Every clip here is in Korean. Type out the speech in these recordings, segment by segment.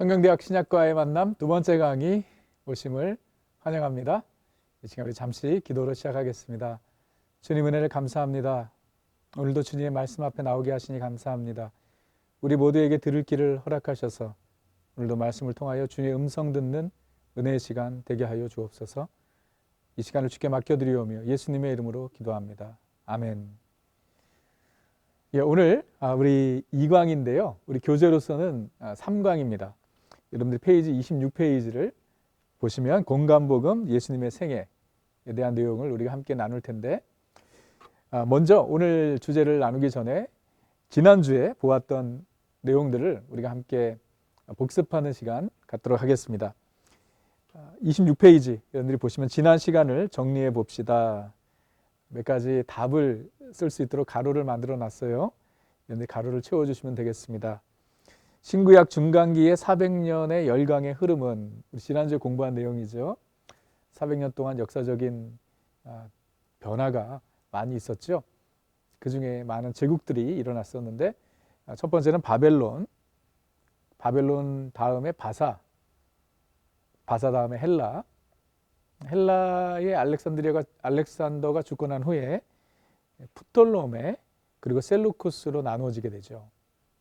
성경대학 신약과의 만남 두 번째 강의 오심을 환영합니다. 이 시간 우리 잠시 기도로 시작하겠습니다. 주님 은혜를 감사합니다. 오늘도 주님의 말씀 앞에 나오게 하시니 감사합니다. 우리 모두에게 들을 길을 허락하셔서 오늘도 말씀을 통하여 주님의 음성 듣는 은혜의 시간 되게 하여 주옵소서. 이 시간을 주께 맡겨드리오며 예수님의 이름으로 기도합니다. 아멘. 오늘 우리 2강인데요. 우리 교재로서는 3강입니다. 여러분들 페이지 26페이지를 보시면 공감복음 예수님의 생애에 대한 내용을 우리가 함께 나눌 텐데, 먼저 오늘 주제를 나누기 전에 지난주에 보았던 내용들을 우리가 함께 복습하는 시간 갖도록 하겠습니다. 26페이지 여러분들이 보시면 지난 시간을 정리해 봅시다. 몇 가지 답을 쓸 수 있도록 가로를 만들어 놨어요. 여러분들 가로를 채워주시면 되겠습니다. 신구약 중간기의 400년의 열강의 흐름은 우리 지난주에 공부한 내용이죠. 400년 동안 역사적인 변화가 많이 있었죠. 그 중에 많은 제국들이 일어났었는데, 첫 번째는 바벨론 다음에 바사 다음에 헬라의 알렉산더가 죽고 난 후에 프톨로메 그리고 셀루쿠스로 나누어지게 되죠.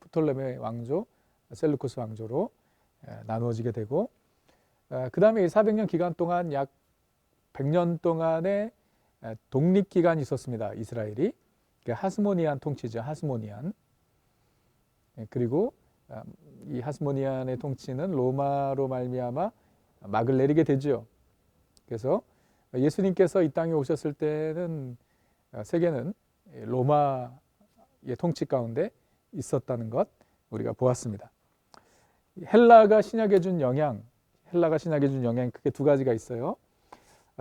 프톨로메 왕조, 셀루쿠스 왕조로 나누어지게 되고, 그 다음에 400년 기간 동안 약 100년 동안의 독립기간이 있었습니다. 이스라엘이. 하스모니안 통치죠. 하스모니안. 그리고 이 하스모니안의 통치는 로마로 말미암아 막을 내리게 되죠. 그래서 예수님께서 이 땅에 오셨을 때는 세계는 로마의 통치 가운데 있었다는 것 우리가 보았습니다. 헬라가 신약에 준 영향 크게 두 가지가 있어요.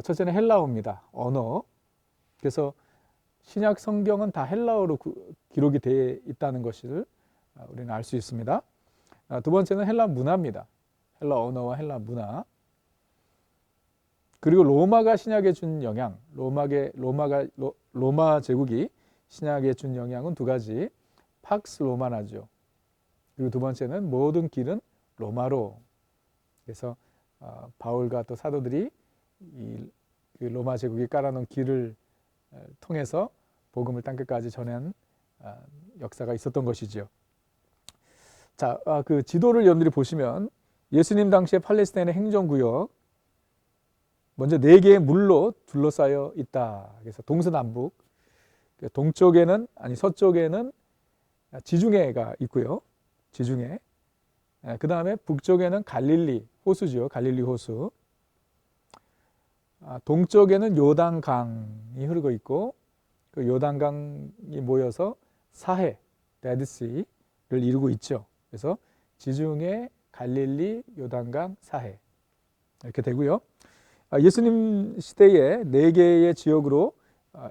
첫째는 헬라어입니다. 언어. 그래서 신약 성경은 다 헬라어로 기록이 되어 있다는 것을 우리는 알 수 있습니다. 두 번째는 헬라 문화입니다. 헬라 언어와 헬라 문화. 그리고 로마가 신약에 준 영향, 로마 제국이 신약에 준 영향은 두 가지. 팍스 로마나죠. 그리고 두 번째는 모든 길은 로마로. 그래서 바울과 또 사도들이 이 로마 제국이 깔아놓은 길을 통해서 복음을 땅끝까지 전한 역사가 있었던 것이죠. 자, 그 지도를 여러분들이 보시면 예수님 당시의 팔레스타인의 행정구역, 먼저 4개의 물로 둘러싸여 있다. 그래서 동서남북, 서쪽에는 지중해가 있고요. 지중해. 그 다음에 북쪽에는 갈릴리 호수죠. 갈릴리 호수. 동쪽에는 요단강이 흐르고 있고, 그 요단강이 모여서 사해, 데드시를 이루고 있죠. 그래서 지중해, 갈릴리, 요단강, 사해 이렇게 되고요. 예수님 시대에 4개의 지역으로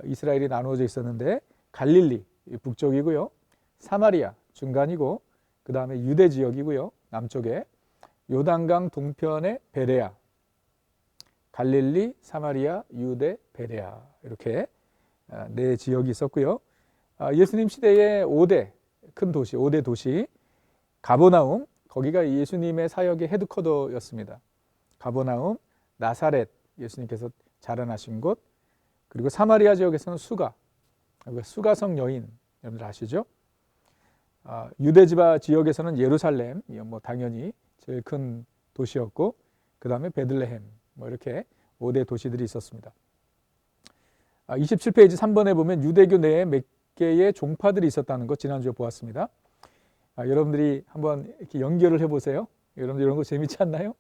이스라엘이 나누어져 있었는데, 갈릴리 북쪽이고요, 사마리아 중간이고, 그 다음에 유대 지역이고요, 남쪽에 요단강 동편의 베레아, 갈릴리, 사마리아, 유대, 베레아 이렇게 4 지역이 있었고요. 예수님 시대의 5대 도시, 가버나움, 거기가 예수님의 사역의 헤드쿼터였습니다. 가버나움, 나사렛, 예수님께서 자라나신 곳, 그리고 사마리아 지역에서는 수가성 여인, 여러분들 아시죠? 유대지바 지역에서는 예루살렘, 당연히 제일 큰 도시였고, 그 다음에 베들레헴, 이렇게 5대 도시들이 있었습니다. 27페이지 3번에 보면 유대교 내에 몇 개의 종파들이 있었다는 것 지난주에 보았습니다. 여러분들이 한번 이렇게 연결을 해보세요. 여러분들 이런 거 재밌지 않나요?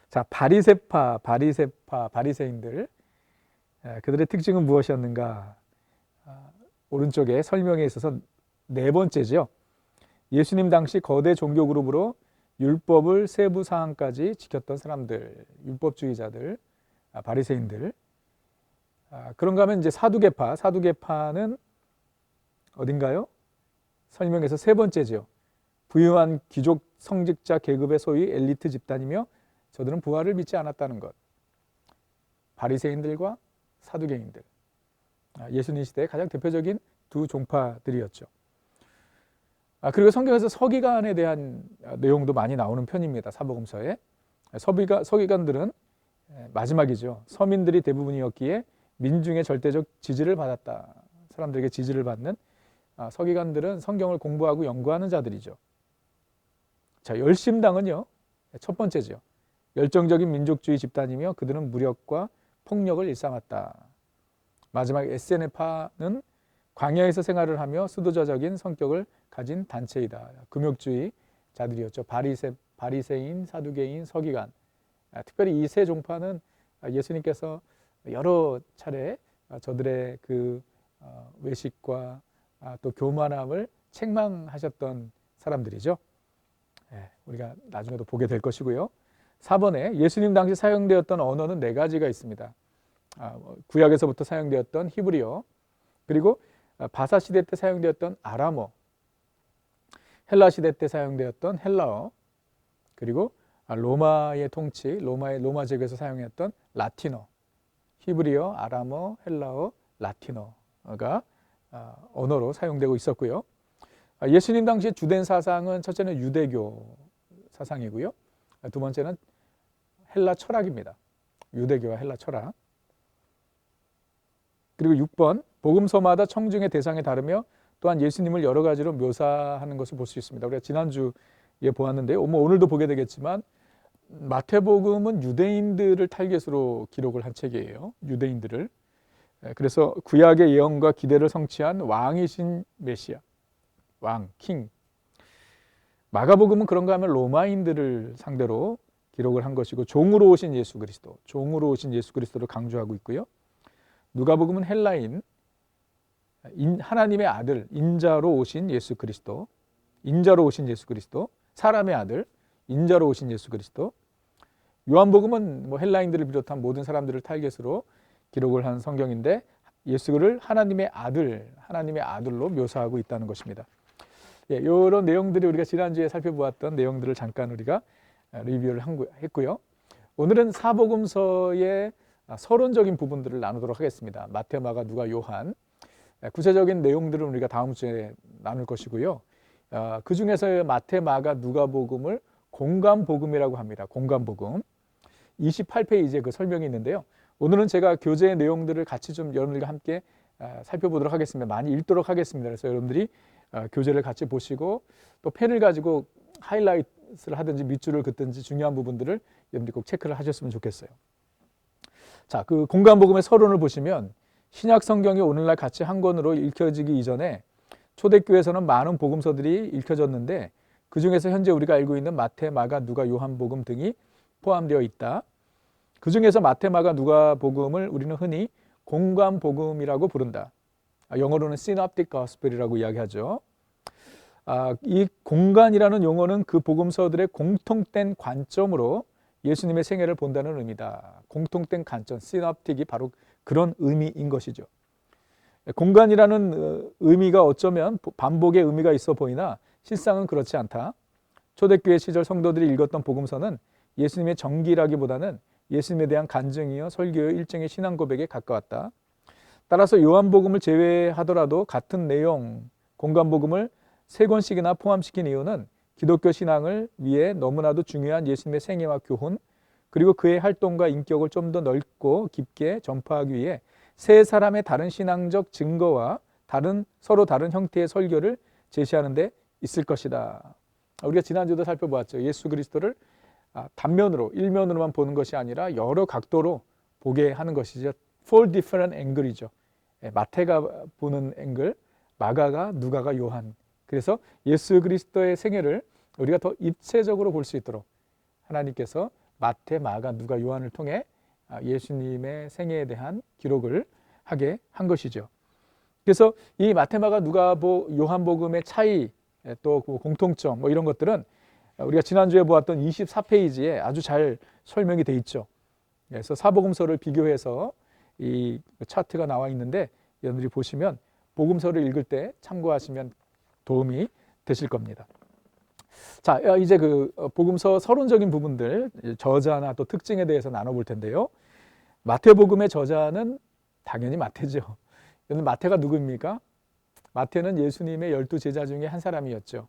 자, 바리새인들, 그들의 특징은 무엇이었는가? 오른쪽에 설명에 있어서 4번째죠. 예수님 당시 거대 종교 그룹으로 율법을 세부 사항까지 지켰던 사람들, 율법주의자들, 바리새인들. 그런가 하면 이제 사두개파는 어딘가요? 설명에서 3번째죠. 부유한 귀족 성직자 계급의 소위 엘리트 집단이며 저들은 부활을 믿지 않았다는 것. 바리새인들과 사두개인들. 예수님 시대의 가장 대표적인 두 종파들이었죠. 그리고 성경에서 서기관에 대한 내용도 많이 나오는 편입니다. 사복음서에. 서기관들은 마지막이죠. 서민들이 대부분이었기에 민중의 절대적 지지를 받았다. 사람들에게 지지를 받는 서기관들은 성경을 공부하고 연구하는 자들이죠. 자, 열심당은요, 첫 번째죠. 열정적인 민족주의 집단이며 그들은 무력과 폭력을 일삼았다. 마지막 에세네파는 광야에서 생활을 하며 수도자적인 성격을 가진 단체이다. 금욕주의 자들이었죠. 바리새인, 사두개인, 서기관. 특별히 이 세 종파는 예수님께서 여러 차례 저들의 그 외식과 또 교만함을 책망하셨던 사람들이죠. 우리가 나중에도 보게 될 것이고요. 4번에 예수님 당시 사용되었던 언어는 4가지가 있습니다. 구약에서부터 사용되었던 히브리어, 그리고 바사 시대 때 사용되었던 아람어, 헬라 시대 때 사용되었던 헬라어, 그리고 로마의 통치, 로마 제국에서 사용했던 라틴어, 히브리어, 아람어, 헬라어, 라틴어가 언어로 사용되고 있었고요. 예수님 당시 주된 사상은 첫째는 유대교 사상이고요. 두 번째는 헬라 철학입니다. 유대교와 헬라 철학. 그리고 6번, 복음서마다 청중의 대상이 다르며 또한 예수님을 여러 가지로 묘사하는 것을 볼 수 있습니다. 우리가 지난주에 보았는데요. 오늘도 보게 되겠지만 마태복음은 유대인들을 타깃으로 기록을 한 책이에요. 유대인들을. 그래서 구약의 예언과 기대를 성취한 왕이신 메시아, 왕, 킹. 마가복음은 그런가 하면 로마인들을 상대로 기록을 한 것이고 종으로 오신 예수 그리스도를 강조하고 있고요. 누가복음은 헬라인, 하나님의 아들, 인자로 오신 예수 그리스도, 사람의 아들, 인자로 오신 예수 그리스도. 요한복음은 헬라인들을 비롯한 모든 사람들을 타깃으로 기록을 한 성경인데 예수를 하나님의 아들로 묘사하고 있다는 것입니다. 이런 내용들이 우리가 지난주에 살펴보았던 내용들을 잠깐 우리가 리뷰를 했고요. 오늘은 사복음서의 서론적인 부분들을 나누도록 하겠습니다. 마태, 마가, 누가, 요한. 구체적인 내용들은 우리가 다음 주에 나눌 것이고요. 그 중에서 마태, 마가, 누가복음을 공감복음이라고 합니다. 공감복음. 28페이지에 그 설명이 있는데요. 오늘은 제가 교재의 내용들을 같이 좀 여러분들과 함께 살펴보도록 하겠습니다. 많이 읽도록 하겠습니다. 그래서 여러분들이 교재를 같이 보시고 또 펜을 가지고 하이라이트를 하든지 밑줄을 긋든지 중요한 부분들을 여러분들이 꼭 체크를 하셨으면 좋겠어요. 자, 그 공감복음의 서론을 보시면 신약 성경이 오늘날 같이 한 권으로 읽혀지기 이전에 초대교회에서는 많은 복음서들이 읽혀졌는데 그 중에서 현재 우리가 알고 있는 마태, 마가, 누가, 요한복음 등이 포함되어 있다. 그 중에서 마태, 마가, 누가복음을 우리는 흔히 공감복음이라고 부른다. 영어로는 Synoptic Gospel이라고 이야기하죠. 이 공간이라는 용어는 그 복음서들의 공통된 관점으로 예수님의 생애를 본다는 의미다. 공통된 관점, Synoptic이 바로 그런 의미인 것이죠. 공간이라는 의미가 어쩌면 반복의 의미가 있어 보이나 실상은 그렇지 않다. 초대교회 시절 성도들이 읽었던 복음서는 예수님의 정기라기보다는 예수님에 대한 간증이요 설교요 일종의 신앙 고백에 가까웠다. 따라서 요한복음을 제외하더라도 같은 내용 공감복음을 3권씩이나 포함시킨 이유는 기독교 신앙을 위해 너무나도 중요한 예수님의 생애와 교훈 그리고 그의 활동과 인격을 좀 더 넓고 깊게 전파하기 위해 세 사람의 다른 신앙적 증거와 서로 다른 형태의 설교를 제시하는 데 있을 것이다. 우리가 지난주도 살펴보았죠. 예수 그리스도를 단면으로, 일면으로만 보는 것이 아니라 여러 각도로 보게 하는 것이죠. Four different angle이죠. 마태가 보는 앵글, 마가가, 누가가, 요한. 그래서 예수 그리스도의 생애를 우리가 더 입체적으로 볼 수 있도록 하나님께서 마태, 마가, 누가, 요한을 통해 예수님의 생애에 대한 기록을 하게 한 것이죠. 그래서 이 마태, 마가, 누가, 요한복음의 차이, 또 공통점 이런 것들은 우리가 지난주에 보았던 24페이지에 아주 잘 설명이 돼 있죠. 그래서 사복음서를 비교해서 이 차트가 나와 있는데 여러분들이 보시면 복음서를 읽을 때 참고하시면 도움이 되실 겁니다. 자, 이제 그 복음서 서론적인 부분들, 저자나 또 특징에 대해서 나눠볼 텐데요. 마태복음의 저자는 당연히 마태죠. 여러분 마태가 누구입니까? 마태는 예수님의 12 제자 중에 한 사람이었죠.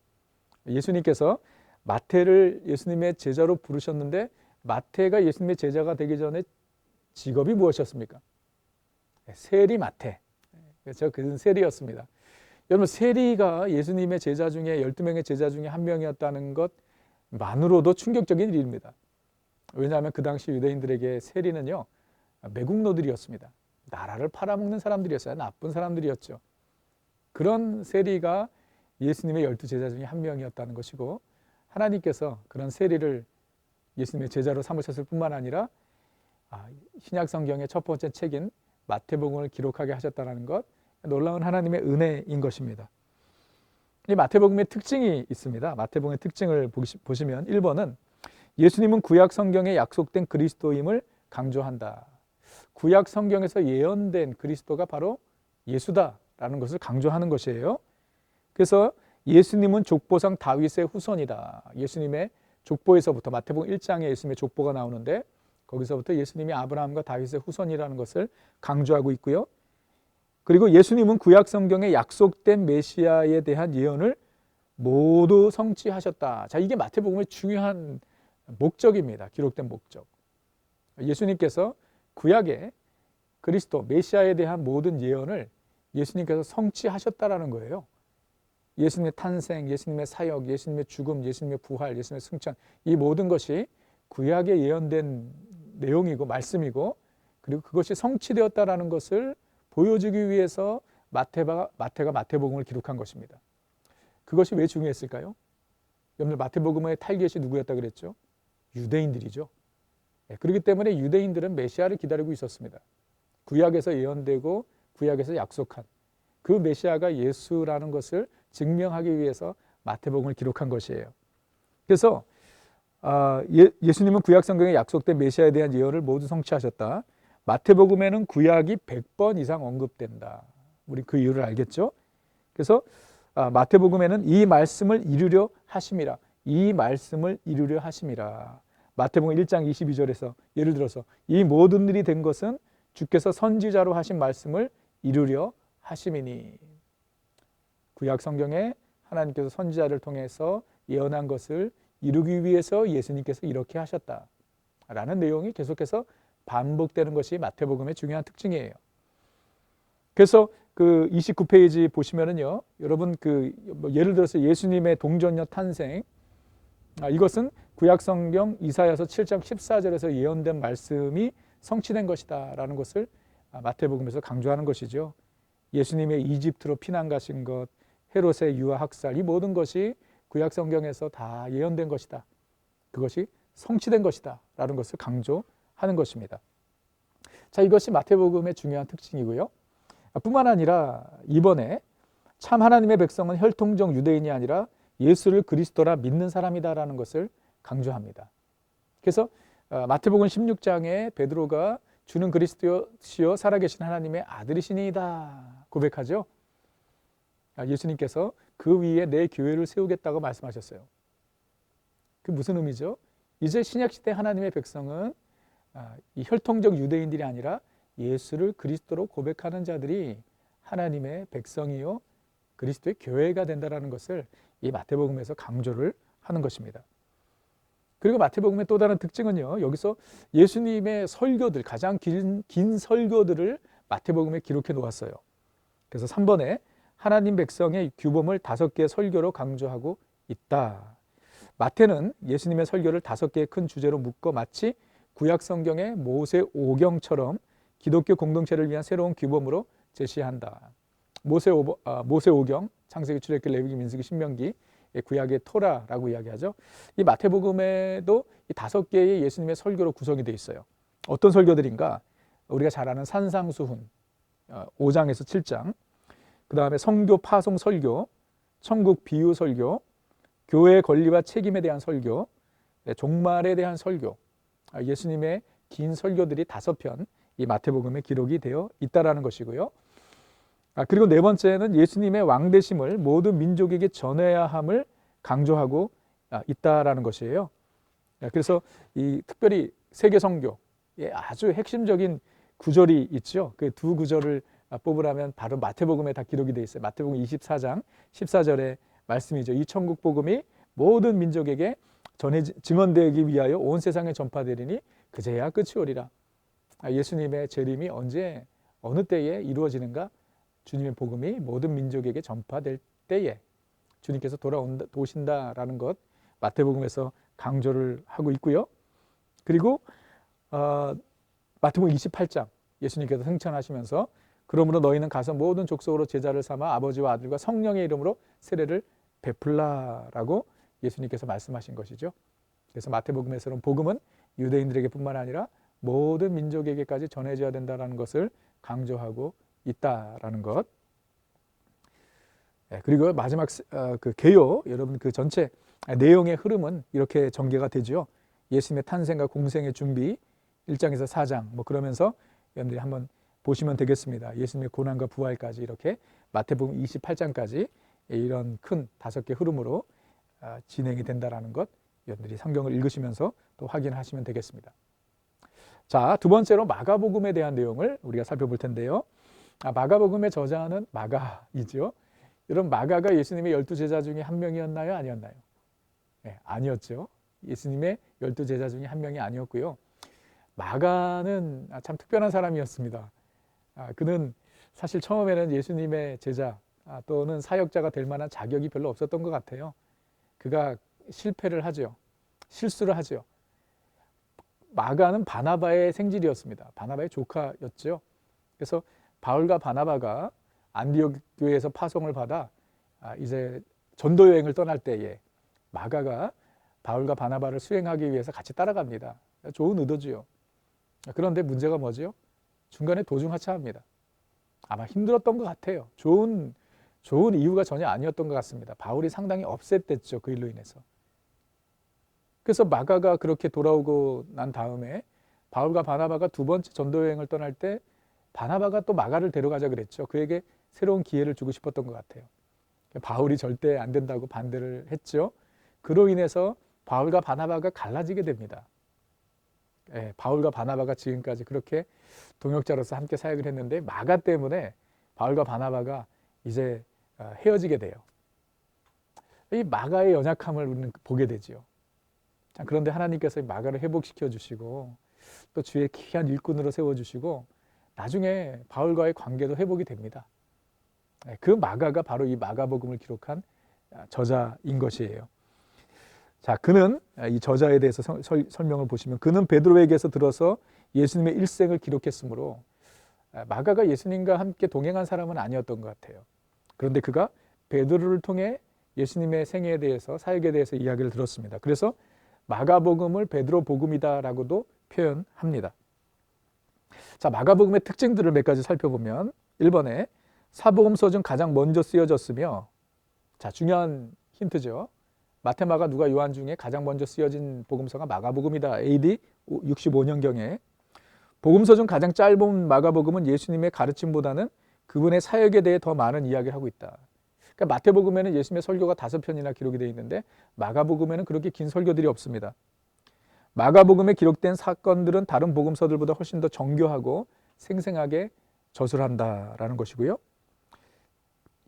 예수님께서 마태를 예수님의 제자로 부르셨는데 마태가 예수님의 제자가 되기 전에 직업이 무엇이었습니까? 세리 마태. 제가 그는 세리였습니다. 여러분, 세리가 예수님의 제자 중에 12명의 제자 중에 한 명이었다는 것만으로도 충격적인 일입니다. 왜냐하면 그 당시 유대인들에게 세리는요, 매국노들이었습니다. 나라를 팔아먹는 사람들이었어요. 나쁜 사람들이었죠. 그런 세리가 예수님의 12제자 중에 한 명이었다는 것이고, 하나님께서 그런 세리를 예수님의 제자로 삼으셨을 뿐만 아니라 신약 성경의 첫 번째 책인 마태복음을 기록하게 하셨다는 것, 놀라운 하나님의 은혜인 것입니다. 이 마태복음의 특징이 있습니다. 마태복음의 특징을 보시면 1번은 예수님은 구약 성경에 약속된 그리스도임을 강조한다. 구약 성경에서 예언된 그리스도가 바로 예수다라는 것을 강조하는 것이에요. 그래서 예수님은 족보상 다윗의 후손이다. 예수님의 족보에서부터 마태복음 1장에 예수님의 족보가 나오는데 거기서부터 예수님이 아브라함과 다윗의 후손이라는 것을 강조하고 있고요. 그리고 예수님은 구약 성경에 약속된 메시아에 대한 예언을 모두 성취하셨다. 자, 이게 마태복음의 중요한 목적입니다. 기록된 목적. 예수님께서 구약의 그리스도 메시아에 대한 모든 예언을 예수님께서 성취하셨다라는 거예요. 예수님의 탄생, 예수님의 사역, 예수님의 죽음, 예수님의 부활, 예수님의 승천, 이 모든 것이 구약에 예언된 내용이고 말씀이고, 그리고 그것이 성취되었다라는 것을 보여주기 위해서 마태가 마태복음을 기록한 것입니다. 그것이 왜 중요했을까요? 여러분들, 마태복음의 타깃이 누구였다 그랬죠? 유대인들이죠. 그렇기 때문에 유대인들은 메시아를 기다리고 있었습니다. 구약에서 예언되고 구약에서 약속한 그 메시아가 예수라는 것을 증명하기 위해서 마태복음을 기록한 것이에요. 그래서 예수님은 구약 성경에 약속된 메시아에 대한 예언을 모두 성취하셨다. 마태복음에는 구약이 100번 이상 언급된다. 우리 그 이유를 알겠죠? 그래서 마태복음에는 이 말씀을 이루려 하심이라. 이 말씀을 이루려 하심이라. 마태복음 1장 22절에서 예를 들어서 이 모든 일이 된 것은 주께서 선지자로 하신 말씀을 이루려 하심이니. 구약 성경에 하나님께서 선지자를 통해서 예언한 것을 이루기 위해서 예수님께서 이렇게 하셨다라는 내용이 계속해서 반복되는 것이 마태복음의 중요한 특징이에요. 그래서 그 29페이지 보시면은요, 여러분 예를 들어서 예수님의 동정녀 탄생, 이것은 구약 성경 이사야서 7장 14절에서 예언된 말씀이 성취된 것이다라는 것을 마태복음에서 강조하는 것이죠. 예수님의 이집트로 피난 가신 것, 헤롯의 유아 학살, 이 모든 것이 구약 성경에서 다 예언된 것이다. 그것이 성취된 것이다 라는 것을 강조하는 것입니다. 자, 이것이 마태복음의 중요한 특징이고요. 뿐만 아니라 이번에 참 하나님의 백성은 혈통적 유대인이 아니라 예수를 그리스도라 믿는 사람이다라는 것을 강조합니다. 그래서 마태복음 16장에 베드로가 주는 그리스도시요 살아계신 하나님의 아들이시니이다 고백하죠. 예수님께서 그 위에 내 교회를 세우겠다고 말씀하셨어요. 그게 무슨 의미죠? 이제 신약시대 하나님의 백성은 이 혈통적 유대인들이 아니라 예수를 그리스도로 고백하는 자들이 하나님의 백성이요 그리스도의 교회가 된다는 것을 이 마태복음에서 강조를 하는 것입니다. 그리고 마태복음의 또 다른 특징은요, 여기서 예수님의 설교들, 가장 긴 설교들을 마태복음에 기록해 놓았어요. 그래서 3번에 하나님 백성의 규범을 5개의 설교로 강조하고 있다. 마태는 예수님의 설교를 5개의 큰 주제로 묶어 마치 구약 성경의 모세 오경처럼 기독교 공동체를 위한 새로운 규범으로 제시한다. 모세 오경, 창세기, 출애굽기, 레위기, 민수기, 신명기, 구약의 토라라고 이야기하죠. 이 마태복음에도 이 5개의 예수님의 설교로 구성이 되어 있어요. 어떤 설교들인가? 우리가 잘 아는 산상수훈 5장에서 7장, 그 다음에 성교 파송 설교, 천국 비유 설교, 교회의 권리와 책임에 대한 설교, 종말에 대한 설교, 예수님의 긴 설교들이 5편 이 마태복음에 기록이 되어 있다라는 것이고요. 그리고 4번째는 예수님의 왕되심을 모든 민족에게 전해야 함을 강조하고 있다라는 것이에요. 그래서 이 특별히 세계 선교의 아주 핵심적인 구절이 있죠. 그 2구절을 뽑으라면 바로 마태복음에 다 기록이 되어 있어요. 마태복음 24장 14절의 말씀이죠. 이 천국 복음이 모든 민족에게 증언되기 위하여 온 세상에 전파되리니 그제야 끝이 오리라. 예수님의 재림이 언제 어느 때에 이루어지는가? 주님의 복음이 모든 민족에게 전파될 때에 주님께서 오신다라는 것 마태복음에서 강조를 하고 있고요. 그리고 마태복음 28장 예수님께서 승천하시면서 그러므로 너희는 가서 모든 족속으로 제자를 삼아 아버지와 아들과 성령의 이름으로 세례를 베풀라라고 예수님께서 말씀하신 것이죠. 그래서 마태복음에서는 복음은 유대인들에게뿐만 아니라 모든 민족에게까지 전해져야 된다는 것을 강조하고 있다라는 것. 그리고 마지막 그 개요, 여러분 그 전체 내용의 흐름은 이렇게 전개가 되죠. 예수님의 탄생과 공생의 준비 1장에서 4장 뭐 그러면서 여러분들이 한번 보시면 되겠습니다. 예수님의 고난과 부활까지 이렇게 마태복음 28장까지 이런 큰 5개 흐름으로 진행이 된다라는 것 여러분들이 성경을 읽으시면서 또 확인하시면 되겠습니다. 자, 두 번째로 마가복음에 대한 내용을 우리가 살펴볼 텐데요. 마가복음의 저자는 마가이죠. 여러분 마가가 예수님의 12제자 중에 한 명이었나요? 아니었나요? 네, 아니었죠. 예수님의 12제자 중에 한 명이 아니었고요. 마가는 참 특별한 사람이었습니다. 그는 사실 처음에는 예수님의 제자 또는 사역자가 될 만한 자격이 별로 없었던 것 같아요. 그가 실패를 하죠. 실수를 하죠. 마가는 바나바의 생질이었습니다. 바나바의 조카였죠. 그래서 바울과 바나바가 안디옥 교회에서 파송을 받아 이제 전도 여행을 떠날 때에 마가가 바울과 바나바를 수행하기 위해서 같이 따라갑니다. 좋은 의도지요. 그런데 문제가 뭐죠? 중간에 도중 하차합니다. 아마 힘들었던 것 같아요. 좋은 이유가 전혀 아니었던 것 같습니다. 바울이 상당히 업셋됐죠. 그 일로 인해서. 그래서 마가가 그렇게 돌아오고 난 다음에 바울과 바나바가 두 번째 전도 여행을 떠날 때 바나바가 또 마가를 데려가자 그랬죠. 그에게 새로운 기회를 주고 싶었던 것 같아요. 바울이 절대 안 된다고 반대를 했죠. 그로 인해서 바울과 바나바가 갈라지게 됩니다. 바울과 바나바가 지금까지 그렇게 동역자로서 함께 사역을 했는데 마가 때문에 바울과 바나바가 이제 헤어지게 돼요. 이 마가의 연약함을 우리는 보게 되죠. 그런데 하나님께서 마가를 회복시켜 주시고 또 주의 귀한 일꾼으로 세워주시고 나중에 바울과의 관계도 회복이 됩니다. 그 마가가 바로 이 마가복음을 기록한 저자인 것이에요. 자, 그는 이 저자에 대해서 설명을 보시면 그는 베드로에게서 들어서 예수님의 일생을 기록했으므로 마가가 예수님과 함께 동행한 사람은 아니었던 것 같아요. 그런데 그가 베드로를 통해 예수님의 생애에 대해서 사역에 대해서 이야기를 들었습니다. 그래서 마가복음을 베드로 복음이다라고도 표현합니다. 자, 마가복음의 특징들을 몇 가지 살펴보면 1번에 사복음서 중 가장 먼저 쓰여졌으며, 자, 중요한 힌트죠. 마태, 마가, 누가, 요한 중에 가장 먼저 쓰여진 복음서가 마가복음이다. AD 65년경에. 복음서 중 가장 짧은 마가복음은 예수님의 가르침보다는 그분의 사역에 대해 더 많은 이야기를 하고 있다. 그러니까 마태복음에는 예수님의 설교가 5편이나 기록이 되어 있는데 마가복음에는 그렇게 긴 설교들이 없습니다. 마가복음에 기록된 사건들은 다른 복음서들보다 훨씬 더 정교하고 생생하게 저술한다라는 것이고요.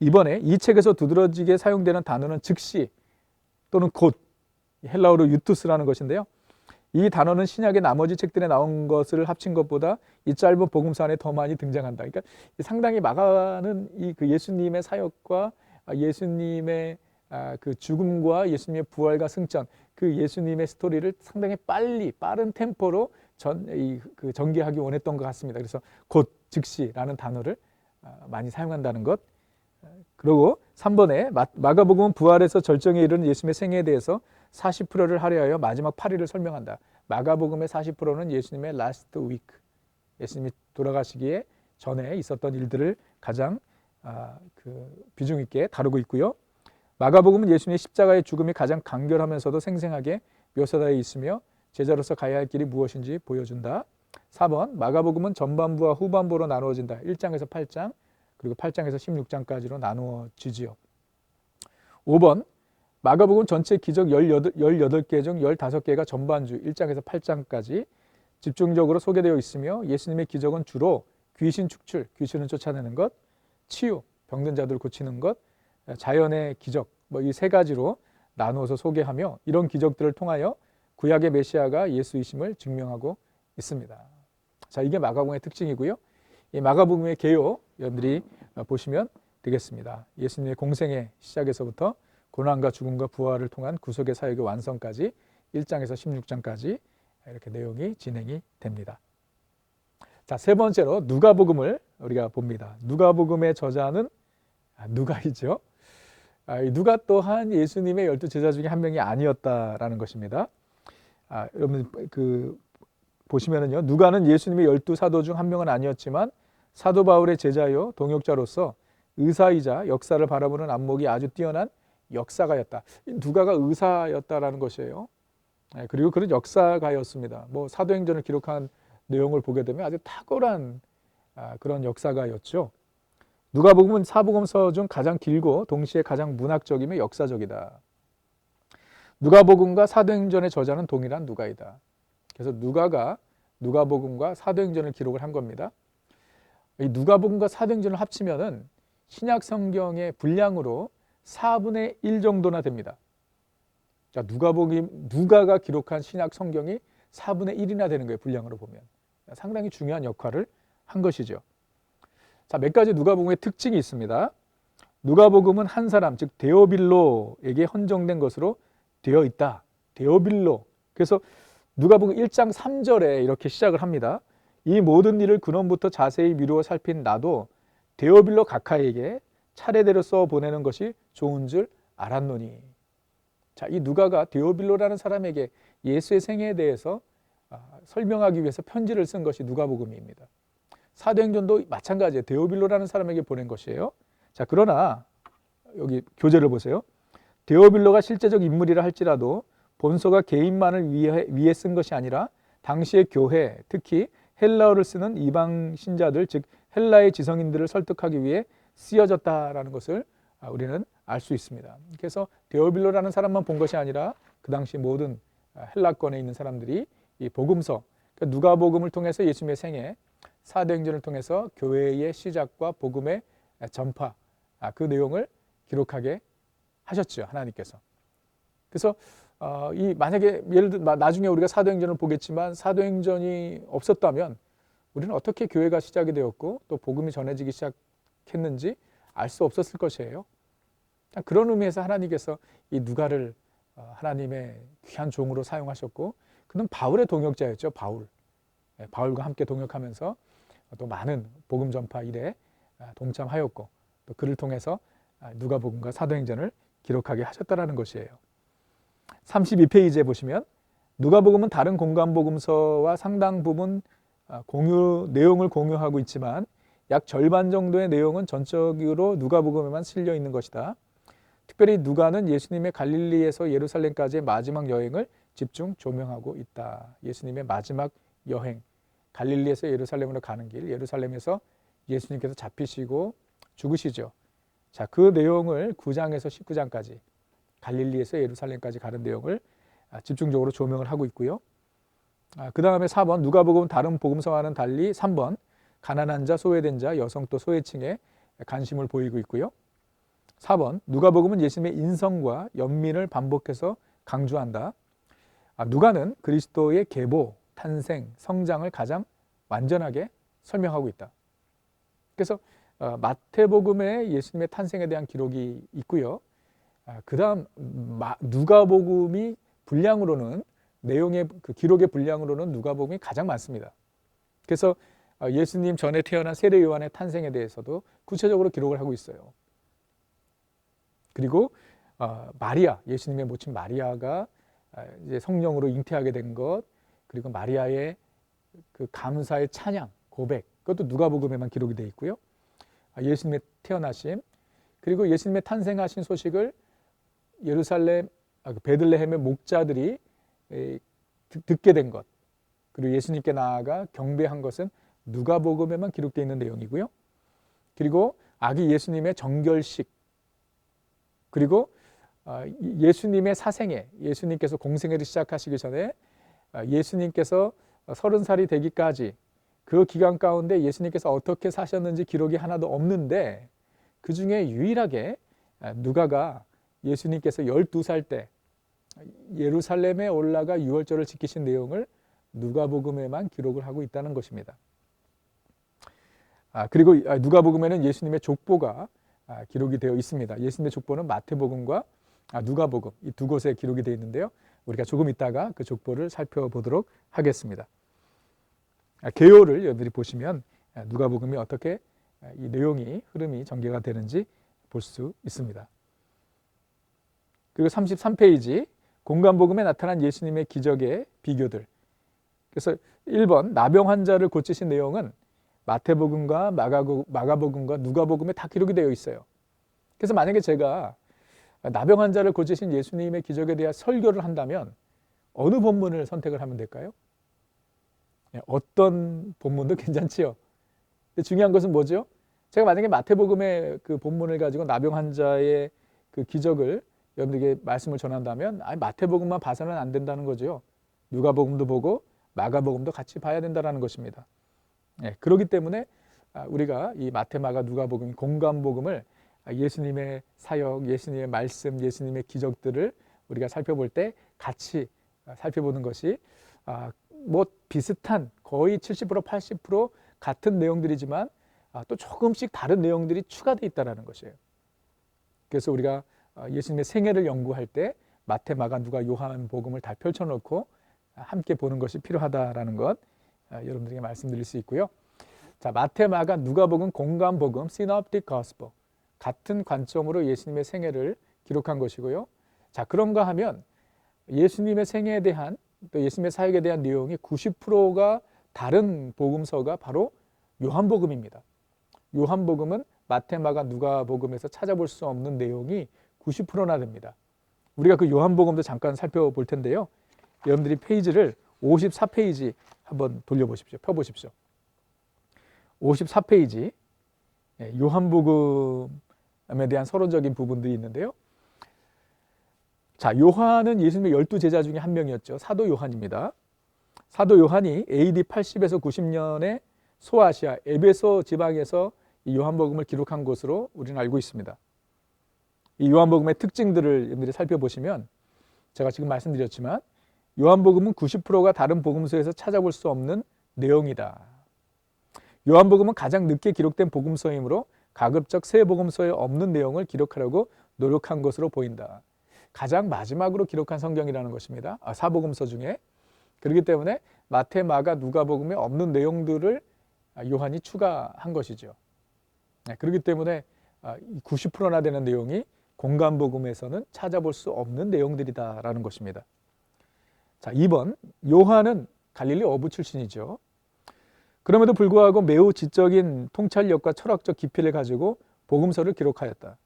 이번에 이 책에서 두드러지게 사용되는 단어는 즉시 또는 곧, 헬라어로 유투스라는 것인데요. 이 단어는 신약의 나머지 책들에 나온 것을 합친 것보다 이 짧은 복음서 안에 더 많이 등장한다. 그러니까 상당히 마가는 이 그 예수님의 사역과 예수님의 그 죽음과 예수님의 부활과 승천, 그 예수님의 스토리를 상당히 빠른 템포로 전개하기 원했던 것 같습니다. 그래서 곧, 즉시라는 단어를 많이 사용한다는 것. 그리고 3번에 마가복음은 부활에서 절정에 이르는 예수님의 생애에 대해서 40%를 할애하여 마지막 8일을 설명한다. 마가복음의 40%는 예수님의 라스트 위크, 예수님이 돌아가시기에 전에 있었던 일들을 가장 비중 있게 다루고 있고요. 마가복음은 예수님의 십자가의 죽음이 가장 간결하면서도 생생하게 묘사되어 있으며 제자로서 가야 할 길이 무엇인지 보여준다. 4번, 마가복음은 전반부와 후반부로 나누어진다. 1장에서 8장, 그리고 8장에서 16장까지로 나누어지지요. 5번, 마가복음 전체 기적 18개 중 15개가 전반주 1장에서 8장까지 집중적으로 소개되어 있으며 예수님의 기적은 주로 귀신 축출, 귀신을 쫓아내는 것, 치유, 병든 자들을 고치는 것, 자연의 기적, 이 3가지로 나누어서 소개하며 이런 기적들을 통하여 구약의 메시아가 예수이심을 증명하고 있습니다. 자, 이게 마가복음의 특징이고요. 이 마가복음의 개요 여러분들이 보시면 되겠습니다. 예수님의 공생의 시작에서부터 고난과 죽음과 부활을 통한 구속의 사역의 완성까지 1장에서 16장까지 이렇게 내용이 진행이 됩니다. 자, 세 번째로 누가복음을 우리가 봅니다. 누가복음의 저자는 누가이죠. 누가 또한 예수님의 12제자 중에 한 명이 아니었다라는 것입니다. 여러분 보시면은요, 누가는 예수님의 12사도 중 한 명은 아니었지만 사도 바울의 제자요 동역자로서 의사이자 역사를 바라보는 안목이 아주 뛰어난 역사가였다. 누가가 의사였다라는 것이에요. 그리고 그런 역사가였습니다. 사도행전을 기록한 내용을 보게 되면 아주 탁월한 그런 역사가였죠. 누가복음은 사복음서 중 가장 길고 동시에 가장 문학적이며 역사적이다. 누가복음과 사도행전의 저자는 동일한 누가이다. 그래서 누가가 누가복음과 사도행전을 기록을 한 겁니다. 이 누가복음과 사도행전을 합치면은 신약 성경의 분량으로 4분의 1 정도나 됩니다. 자, 누가가 기록한 신약 성경이 4분의 1이나 되는 거예요. 분량으로 보면. 상당히 중요한 역할을 한 것이죠. 자, 몇 가지 누가복음의 특징이 있습니다. 누가복음은 한 사람, 즉 데오빌로에게 헌정된 것으로 되어 있다. 데오빌로. 그래서 누가복음 1장 3절에 이렇게 시작을 합니다. 이 모든 일을 근원부터 자세히 미루어 살핀 나도 데오빌로 각하에게 차례대로 써 보내는 것이 좋은 줄 알았노니. 자, 이 누가가 데오빌로라는 사람에게 예수의 생애에 대해서 설명하기 위해서 편지를 쓴 것이 누가복음입니다. 사도행전도 마찬가지예요. 데오빌로라는 사람에게 보낸 것이에요. 자, 그러나 여기 교재를 보세요. 데오빌로가 실제적 인물이라 할지라도 본서가 개인만을 위해 쓴 것이 아니라 당시의 교회, 특히 헬라어를 쓰는 이방 신자들, 즉 헬라의 지성인들을 설득하기 위해 쓰여졌다라는 것을 우리는 알 수 있습니다. 그래서 데오빌로라는 사람만 본 것이 아니라 그 당시 모든 헬라권에 있는 사람들이 이 복음서, 그러니까 누가복음을 통해서 예수님의 생애, 사도행전을 통해서 교회의 시작과 복음의 전파, 그 내용을 기록하게 하셨죠, 하나님께서. 그래서 만약에 예를 들어 나중에 우리가 사도행전을 보겠지만 사도행전이 없었다면 우리는 어떻게 교회가 시작이 되었고 또 복음이 전해지기 시작했는지 알 수 없었을 것이에요. 그런 의미에서 하나님께서 이 누가를 하나님의 귀한 종으로 사용하셨고, 그는 바울의 동역자였죠. 바울과 함께 동역하면서 또 많은 복음 전파 일에 동참하였고, 또 그를 통해서 누가복음과 사도행전을 기록하게 하셨다라는 것이에요. 32페이지에 보시면 누가복음은 다른 공간복음서와 상당 부분 내용을 공유하고 있지만 약 절반 정도의 내용은 전적으로 누가복음에만 실려 있는 것이다. 특별히 누가는 예수님의 갈릴리에서 예루살렘까지의 마지막 여행을 집중 조명하고 있다. 예수님의 마지막 여행, 갈릴리에서 예루살렘으로 가는 길, 예루살렘에서 예수님께서 잡히시고 죽으시죠. 자, 그 내용을 9장에서 19장까지 갈릴리에서 예루살렘까지 가는 내용을 집중적으로 조명을 하고 있고요. 그 다음에 4번 누가복음은 다른 복음서와는 달리 3번 가난한 자, 소외된 자, 여성 또 소외층에 관심을 보이고 있고요. 4번 누가복음은 예수님의 인성과 연민을 반복해서 강조한다. 누가는 그리스도의 계보, 탄생, 성장을 가장 완전하게 설명하고 있다. 그래서 마태복음에 예수님의 탄생에 대한 기록이 있고요. 그 다음 누가복음이 분량으로는 내용의 그 기록의 분량으로는 누가복음이 가장 많습니다. 그래서 예수님 전에 태어난 세례 요한의 탄생에 대해서도 구체적으로 기록을 하고 있어요. 그리고 마리아, 예수님의 모친 마리아가 이제 성령으로 잉태하게 된 것, 그리고 마리아의 그 감사의 찬양, 고백, 그것도 누가복음에만 기록이 되어 있고요. 예수님의 태어나심, 그리고 예수님의 탄생하신 소식을 예루살렘, 베들레헴의 목자들이 듣게 된 것, 그리고 예수님께 나아가 경배한 것은 누가복음에만 기록되어 있는 내용이고요. 그리고 아기 예수님의 정결식, 그리고 예수님의 사생애, 예수님께서 공생애를 시작하시기 전에 예수님께서 30살이 되기까지 그 기간 가운데 예수님께서 어떻게 사셨는지 기록이 하나도 없는데 그 중에 유일하게 누가가 예수님께서 12살 때 예루살렘에 올라가 유월절을 지키신 내용을 누가복음에만 기록을 하고 있다는 것입니다. 그리고 누가복음에는 예수님의 족보가 기록이 되어 있습니다. 예수님의 족보는 마태복음과 누가복음 이 두 곳에 기록이 되어 있는데요. 우리가 조금 있다가 그 족보를 살펴보도록 하겠습니다. 개요를 여러분들이 보시면 누가복음이 어떻게 이 내용이 흐름이 전개가 되는지 볼 수 있습니다. 그리고 33페이지 공관복음에 나타난 예수님의 기적의 비교들. 그래서 1번 나병 환자를 고치신 내용은 마태복음과 마가복음과 누가복음에 다 기록이 되어 있어요. 그래서 만약에 제가 나병 환자를 고치신 예수님의 기적에 대한 설교를 한다면 어느 본문을 선택을 하면 될까요? 어떤 본문도 괜찮지요. 근데 중요한 것은 뭐죠? 제가 만약에 마태복음의 그 본문을 가지고 나병 환자의 그 기적을 여러분들에게 말씀을 전한다면 마태복음만 봐서는 안 된다는 거죠. 누가복음도 보고 마가복음도 같이 봐야 된다는 것입니다. 그렇기 때문에 우리가 이 마태, 마가, 누가복음, 공관복음을 예수님의 사역, 예수님의 말씀, 예수님의 기적들을 우리가 살펴볼 때 같이 살펴보는 것이 뭐 비슷한 거의 70% 80% 같은 내용들이지만 또 조금씩 다른 내용들이 추가되어 있다는 것이에요. 그래서 우리가 예수님의 생애를 연구할 때 마태, 마가, 누가, 요한 복음을 다 펼쳐놓고 함께 보는 것이 필요하다라는 것 여러분들에게 말씀드릴 수 있고요. 자, 마태, 마가, 누가복음, 공관복음, Synoptic Gospel 같은 관점으로 예수님의 생애를 기록한 것이고요. 자, 그런가 하면 예수님의 생애에 대한 또 예수님의 사역에 대한 내용이 90%가 다른 복음서가 바로 요한복음입니다. 요한복음은 마태, 마가, 누가복음에서 찾아볼 수 없는 내용이 90%나 됩니다. 우리가 그 요한복음도 잠깐 살펴볼 텐데요. 여러분들이 페이지를 54페이지 한번 돌려보십시오. 펴보십시오. 54페이지 요한복음에 대한 서론적인 부분들이 있는데요. 자, 요한은 예수님의 12제자 중에 한 명이었죠. 사도 요한입니다. 사도 요한이 AD 80에서 90년에 소아시아 에베소 지방에서 이 요한복음을 기록한 것으로 우리는 알고 있습니다. 이 요한복음의 특징들을 여러분들이 살펴보시면 제가 지금 말씀드렸지만 요한복음은 90%가 다른 복음서에서 찾아볼 수 없는 내용이다. 요한복음은 가장 늦게 기록된 복음서이므로 가급적 새 복음서에 없는 내용을 기록하려고 노력한 것으로 보인다. 가장 마지막으로 기록한 성경이라는 것입니다. 사복음서 중에. 그렇기 때문에 마태, 마가, 누가복음에 없는 내용들을 요한이 추가한 것이죠. 그렇기 때문에 90%나 되는 내용이 공관복음에서는 찾아볼 수 없는 내용들이다라는 것입니다. 자, 2번 요한은 갈릴리 어부 출신이죠. 그럼에도 불구하고 매우 지적인 통찰력과 철학적 깊이를 가지고 복음서를 기록하였다.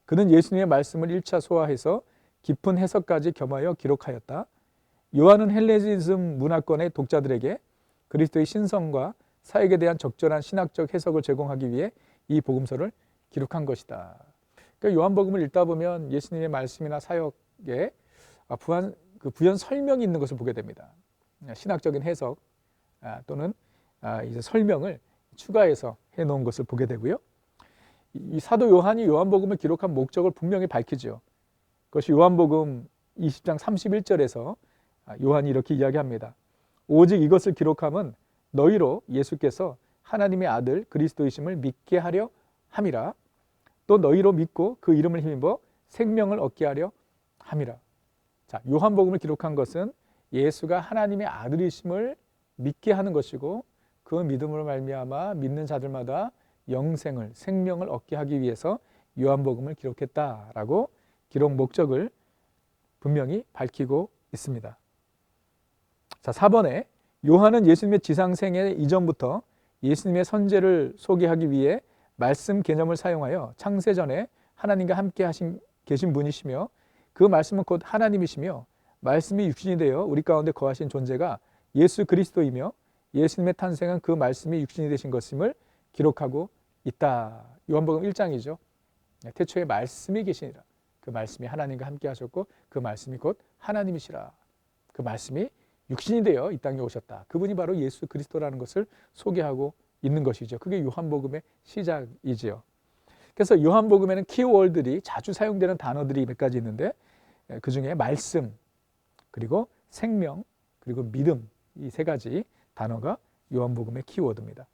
그는 예수님의 말씀을 1차 소화해서 깊은 해석까지 겸하여 기록하였다. 요한은 헬레니즘 문화권의 독자들에게 그리스도의 신성과 사역에 대한 적절한 신학적 해석을 제공하기 위해 이 복음서를 기록한 것이다. 그러니까 요한복음을 읽다 보면 예수님의 말씀이나 사역에 부연 설명이 있는 것을 보게 됩니다. 신학적인 해석 또는 이제 설명을 추가해서 해놓은 것을 보게 되고요. 이 사도 요한이 요한복음을 기록한 목적을 분명히 밝히죠. 그것이 요한복음 20장 31절에서 요한이 이렇게 이야기합니다. 오직 이것을 기록함은 너희로 예수께서 하나님의 아들 그리스도이심을 믿게 하려 함이라. 또 너희로 믿고 그 이름을 힘입어 생명을 얻게 하려 함이라. 자, 요한복음을 기록한 것은 예수가 하나님의 아들이심을 믿게 하는 것이고 그 믿음으로 말미암아 믿는 자들마다 영생을 생명을 얻게 하기 위해서 요한복음을 기록했다라고 기록 목적을 분명히 밝히고 있습니다. 자, 4번에 요한은 예수님의 지상생애 이전부터 예수님의 선제를 소개하기 위해 말씀 개념을 사용하여 창세전에 하나님과 함께 계신 분이시며 그 말씀은 곧 하나님이시며 말씀이 육신이 되어 우리 가운데 거하신 존재가 예수 그리스도이며 예수님의 탄생은 그 말씀이 육신이 되신 것임을 기록하고 있다. 요한복음 1장이죠. 태초에 말씀이 계시니라. 그 말씀이 하나님과 함께 하셨고 그 말씀이 곧 하나님이시라. 그 말씀이 육신이 되어 이 땅에 오셨다. 그분이 바로 예수 그리스도라는 것을 소개하고 있는 것이죠. 그게 요한복음의 시작이지요. 그래서 요한복음에는 키워드들이 자주 사용되는 단어들이 몇 가지 있는데 그 중에 말씀, 그리고 생명, 그리고 믿음, 이 세 가지 단어가 요한복음의 키워드입니다.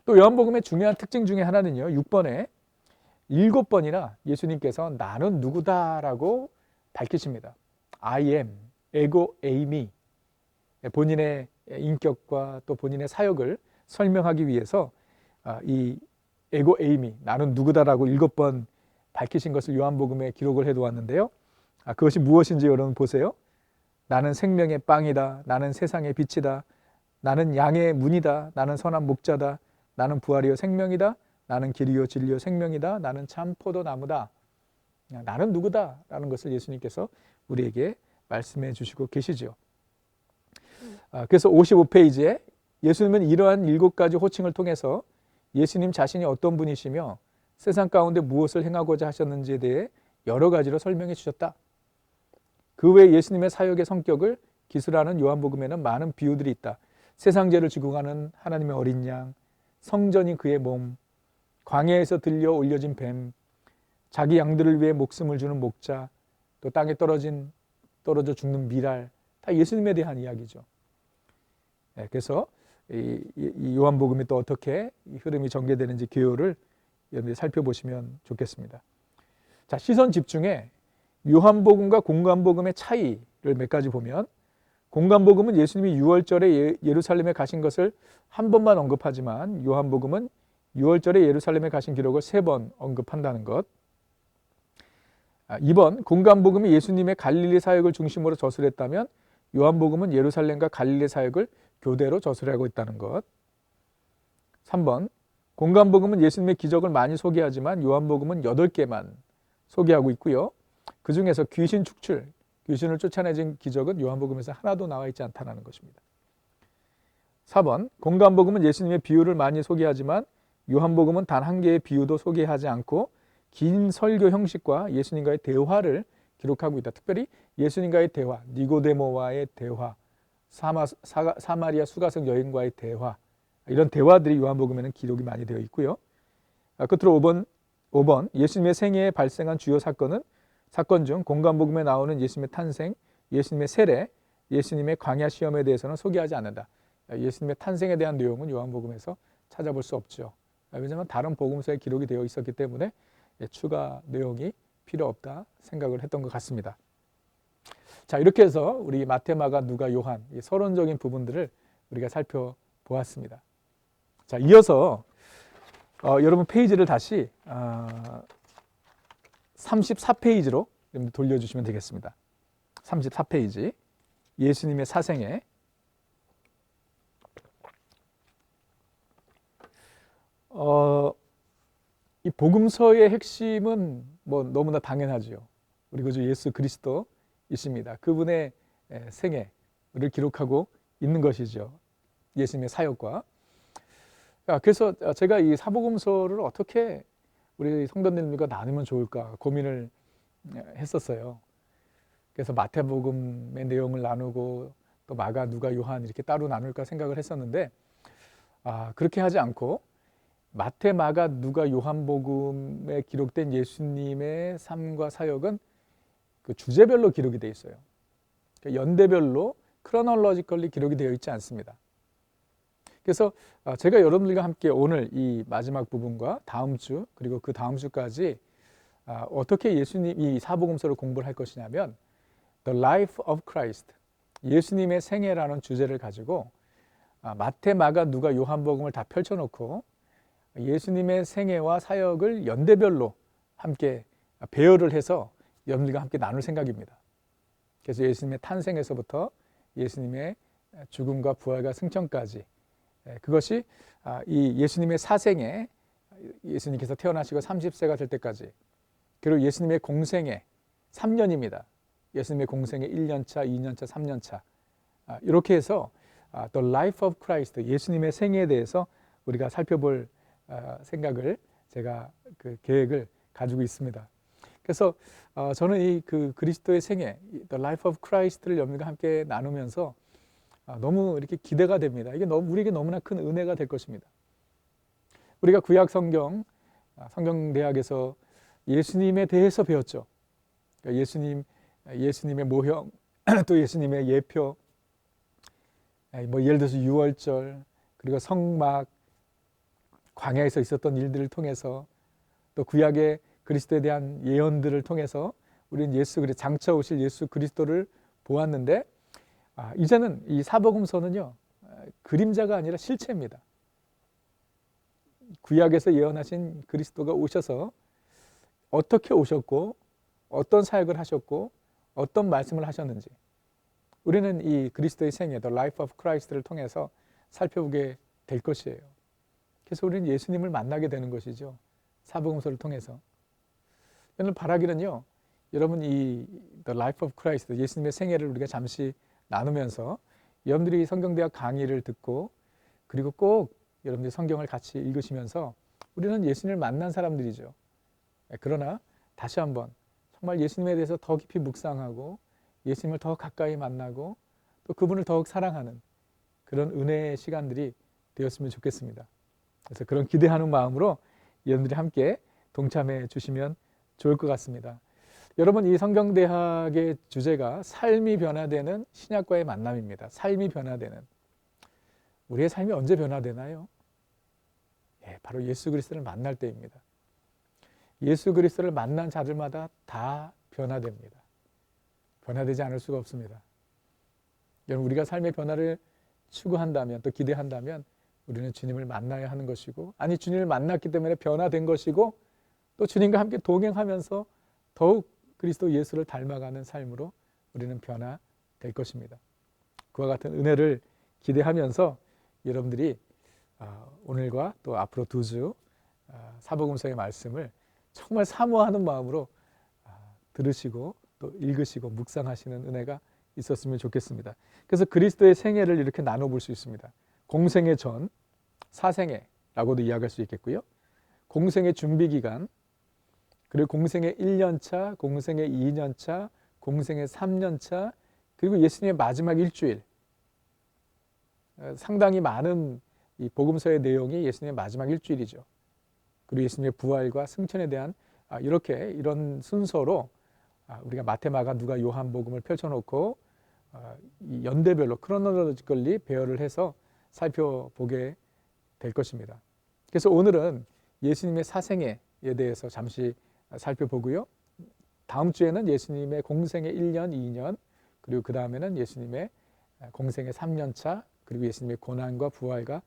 또 요한복음의 중요한 특징 중에 하나는요, 6번에 7번이나 예수님께서 나는 누구다라고 밝히십니다. I am, 에고 에이미. 본인의 인격과 또 본인의 사역을 설명하기 위해서 이 에고 에이미, 나는 누구다라고 7번 밝히신 것을 요한복음에 기록을 해두었는데요. 그것이 무엇인지 여러분 보세요. 나는 생명의 빵이다. 나는 세상의 빛이다. 나는 양의 문이다. 나는 선한 목자다. 나는 부활이요 생명이다. 나는 길이요 진리요 생명이다. 나는 참 포도나무다. 나는 누구다? 라는 것을 예수님께서 우리에게 말씀해 주시고 계시죠. 그래서 55페이지에 예수님은 이러한 7가지 호칭을 통해서 예수님 자신이 어떤 분이시며 세상 가운데 무엇을 행하고자 하셨는지에 대해 여러 가지로 설명해 주셨다. 그 외에 예수님의 사역의 성격을 기술하는 요한복음에는 많은 비유들이 있다. 세상 죄를 지고 가는 하나님의 어린 양, 성전이 그의 몸, 광야에서 들려 올려진 뱀, 자기 양들을 위해 목숨을 주는 목자, 또 땅에 떨어져 죽는 미랄, 다 예수님에 대한 이야기죠. 그래서 이 요한복음이 또 어떻게 이 흐름이 전개되는지 개요를 여러분들이 살펴보시면 좋겠습니다. 자, 시선 집중에 요한복음과 공관복음의 차이를 몇 가지 보면, 공관복음은 예수님이 6월절에 예루살렘에 가신 것을 한 번만 언급하지만 요한복음은 6월절에 예루살렘에 가신 기록을 3번 언급한다는 것. 2번, 공관복음이 예수님의 갈릴리 사역을 중심으로 저술했다면 요한복음은 예루살렘과 갈릴리 사역을 교대로 저술하고 있다는 것. 3번, 공관복음은 예수님의 기적을 많이 소개하지만 요한복음은 8개만 소개하고 있고요. 그 중에서 귀신 축출, 귀신을 쫓아내진 기적은 요한복음에서 하나도 나와 있지 않다는 것입니다. 4번, 공관복음은 예수님의 비유를 많이 소개하지만 요한복음은 단 한 개의 비유도 소개하지 않고 긴 설교 형식과 예수님과의 대화를 기록하고 있다. 특별히 예수님과의 대화, 니고데모와의 대화, 사마리아 수가성 여인과의 대화, 이런 대화들이 요한복음에는 기록이 많이 되어 있고요. 끝으로 5번 예수님의 생애에 발생한 주요 사건 중 공관복음에 나오는 예수님의 탄생, 예수님의 세례, 예수님의 광야 시험에 대해서는 소개하지 않는다. 예수님의 탄생에 대한 내용은 요한복음에서 찾아볼 수 없죠. 왜냐하면 다른 복음서에 기록이 되어 있었기 때문에 추가 내용이 필요 없다 생각을 했던 것 같습니다. 자, 이렇게 해서 우리 마태, 마가, 누가, 요한 이 서론적인 부분들을 우리가 살펴보았습니다. 자, 이어서 여러분 페이지를 다시 34페이지로 돌려주시면 되겠습니다. 34페이지 예수님의 사생애. 이 복음서의 핵심은 뭐 너무나 당연하죠. 우리 구주 예수 그리스도이십니다. 그분의 생애를 기록하고 있는 것이죠. 예수님의 사역과. 그래서 제가 이 사복음서를 어떻게 우리 성도님들과 나누면 좋을까 고민을 했었어요. 그래서 마태복음의 내용을 나누고 또 마가, 누가, 요한 이렇게 따로 나눌까 생각을 했었는데 그렇게 하지 않고 마태, 마가, 누가, 요한복음에 기록된 예수님의 삶과 사역은 그 주제별로 기록이 되어 있어요. 그러니까 연대별로 크로놀로지컬리 기록이 되어 있지 않습니다. 그래서 제가 여러분들과 함께 오늘 이 마지막 부분과 다음 주 그리고 그 다음 주까지 어떻게 예수님 이 사복음서를 공부를 할 것이냐면 The Life of Christ, 예수님의 생애라는 주제를 가지고 마태, 마가, 누가, 요한복음을 다 펼쳐놓고 예수님의 생애와 사역을 연대별로 함께 배열을 해서 여러분들과 함께 나눌 생각입니다. 그래서 예수님의 탄생에서부터 예수님의 죽음과 부활과 승천까지, 그것이 이 예수님의 사생에 예수님께서 태어나시고 30세가 될 때까지, 그리고 예수님의 공생애 3년입니다. 예수님의 공생애 1년차, 2년차, 3년차, 이렇게 해서 The Life of Christ, 예수님의 생애에 대해서 우리가 살펴볼 생각을 제가 그 계획을 가지고 있습니다. 그래서 저는 이 그 그리스도의 생애, The Life of Christ를 여러분과 함께 나누면서 너무 이렇게 기대가 됩니다. 이게 우리에게 너무나 큰 은혜가 될 것입니다. 우리가 구약 성경 성경대학에서 예수님에 대해서 배웠죠. 그러니까 예수님의 모형, 또 예수님의 예표, 뭐 예를 들어서 유월절, 그리고 성막, 광야에서 있었던 일들을 통해서 또 구약의 그리스도에 대한 예언들을 통해서 우리는 장차 오실 예수 그리스도를 보았는데, 이제는 이 사복음서는요, 그림자가 아니라 실체입니다. 구약에서 예언하신 그리스도가 오셔서 어떻게 오셨고 어떤 사역을 하셨고 어떤 말씀을 하셨는지 우리는 이 그리스도의 생애, The Life of Christ를 통해서 살펴보게 될 것이에요. 그래서 우리는 예수님을 만나게 되는 것이죠. 사복음서를 통해서. 저는 바라기는요, 여러분 이 The Life of Christ, 예수님의 생애를 우리가 잠시 나누면서 여러분들이 성경대학 강의를 듣고 그리고 꼭 여러분들이 성경을 같이 읽으시면서 우리는 예수님을 만난 사람들이죠. 그러나 다시 한번 정말 예수님에 대해서 더 깊이 묵상하고 예수님을 더 가까이 만나고 또 그분을 더욱 사랑하는 그런 은혜의 시간들이 되었으면 좋겠습니다. 그래서 그런 기대하는 마음으로 여러분들이 함께 동참해 주시면 좋을 것 같습니다. 여러분, 이 성경대학의 주제가 삶이 변화되는 신약과의 만남입니다. 삶이 변화되는. 우리의 삶이 언제 변화되나요? 바로 예수 그리스도를 만날 때입니다. 예수 그리스도를 만난 자들마다 다 변화됩니다. 변화되지 않을 수가 없습니다. 여러분, 우리가 삶의 변화를 추구한다면, 또 기대한다면 우리는 주님을 만나야 하는 것이고, 아니 주님을 만났기 때문에 변화된 것이고, 또 주님과 함께 동행하면서 더욱 그리스도 예수를 닮아가는 삶으로 우리는 변화될 것입니다. 그와 같은 은혜를 기대하면서 여러분들이 오늘과 또 앞으로 2주 사복음서의 말씀을 정말 사모하는 마음으로 들으시고 또 읽으시고 묵상하시는 은혜가 있었으면 좋겠습니다. 그래서 그리스도의 생애를 이렇게 나눠볼 수 있습니다. 공생애 전, 사생애라고도 이야기할 수 있겠고요. 공생애 준비기간, 그리고 공생애 1년차, 공생애 2년차, 공생애 3년차, 그리고 예수님의 마지막 일주일. 상당히 많은 이 복음서의 내용이 예수님의 마지막 일주일이죠. 그리고 예수님의 부활과 승천에 대한 이런 순서로 우리가 마태, 마가, 누가, 요한 복음을 펼쳐놓고 이 연대별로 크로놀로지컬리 배열을 해서 살펴보게 될 것입니다. 그래서 오늘은 예수님의 사생애에 대해서 잠시 살펴보고요. 다음 주에는 예수님의 공생애 1년, 2년, 그리고 그 다음에는 예수님의 공생애 3년차, 그리고 예수님의 고난과 부활과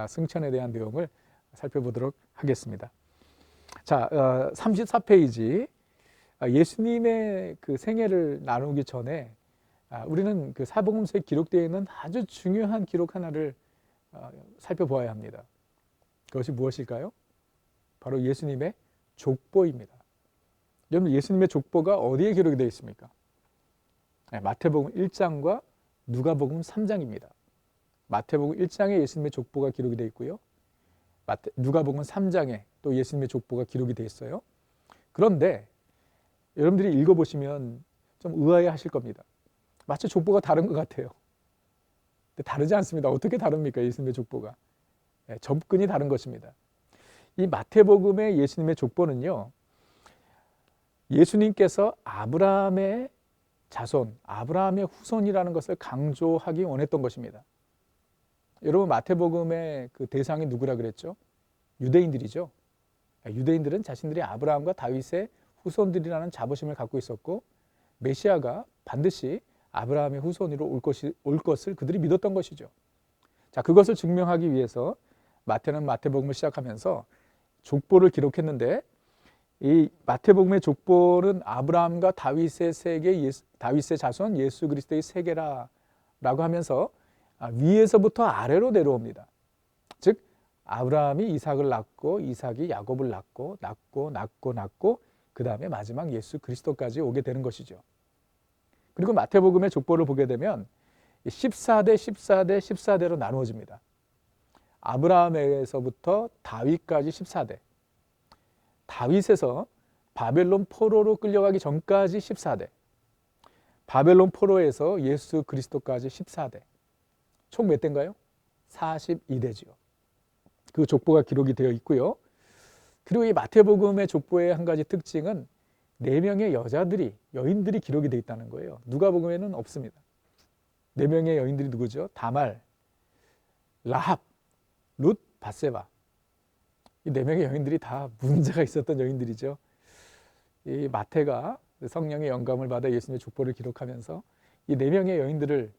승천에 대한 내용을 살펴보도록 하겠습니다. 자, 34페이지. 예수님의 그 생애를 나누기 전에 우리는 그 사복음서에 기록되어 있는 아주 중요한 기록 하나를 살펴보아야 합니다. 그것이 무엇일까요? 바로 예수님의 족보입니다. 여러분, 예수님의 족보가 어디에 기록이 되어 있습니까? 마태복음 1장과 누가복음 3장입니다. 마태복음 1장에 예수님의 족보가 기록이 되어 있고요. 누가복음 3장에 또 예수님의 족보가 기록이 되어 있어요. 그런데 여러분들이 읽어보시면 좀 의아해 하실 겁니다. 마치 족보가 다른 것 같아요. 근데 다르지 않습니다. 어떻게 다릅니까? 예수님의 족보가. 접근이 다른 것입니다. 이 마태복음의 예수님의 족보는요, 예수님께서 아브라함의 자손, 아브라함의 후손이라는 것을 강조하기 원했던 것입니다. 여러분, 마태복음의 그 대상이 누구라 그랬죠? 유대인들이죠. 유대인들은 자신들이 아브라함과 다윗의 후손들이라는 자부심을 갖고 있었고, 메시아가 반드시 아브라함의 후손으로 올 것을 그들이 믿었던 것이죠. 자, 그것을 증명하기 위해서 마태는 마태복음을 시작하면서 족보를 기록했는데, 이 마태복음의 족보는 아브라함과 다윗의 세계, 다윗의 자손 예수 그리스도의 세계라라고 하면서 위에서부터 아래로 내려옵니다. 즉 아브라함이 이삭을 낳고 이삭이 야곱을 낳고 그 다음에 마지막 예수 그리스도까지 오게 되는 것이죠. 그리고 마태복음의 족보를 보게 되면 14대 14대 14대로 나누어집니다. 아브라함에서부터 다윗까지 14대, 다윗에서 바벨론 포로로 끌려가기 전까지 14대, 바벨론 포로에서 예수 그리스도까지 14대, 총 몇 대인가요? 42대지요. 그 족보가 기록이 되어 있고요. 그리고 이 마태복음의 족보의 한 가지 특징은 4명의 여인들이 기록이 되어 있다는 거예요. 누가복음에는 없습니다. 4명의 여인들이 누구죠? 다말, 라합, 룻, 밧세바. 이 4명의 여인들이 다 문제가 있었던 여인들이죠. 이 마태가 성령의 영감을 받아 예수님의 족보를 기록하면서 이 4명의 여인들을,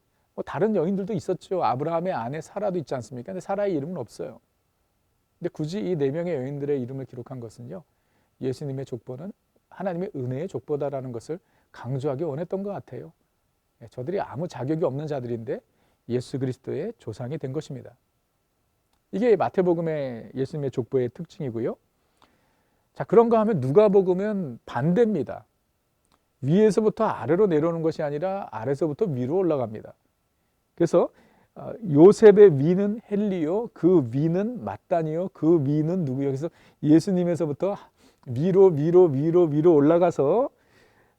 다른 여인들도 있었죠. 아브라함의 아내 사라도 있지 않습니까? 근데 사라의 이름은 없어요. 근데 굳이 이 4명의 여인들의 이름을 기록한 것은요, 예수님의 족보는 하나님의 은혜의 족보다라는 것을 강조하기 원했던 것 같아요. 저들이 아무 자격이 없는 자들인데 예수 그리스도의 조상이 된 것입니다. 이게 마태복음의 예수님의 족보의 특징이고요. 자, 그런가 하면 누가복음은 반대입니다. 위에서부터 아래로 내려오는 것이 아니라 아래서부터 위로 올라갑니다. 그래서 요셉의 위는 헬리요, 그 위는 마따니요, 그 위는 누구요? 그래서 예수님에서부터 위로 올라가서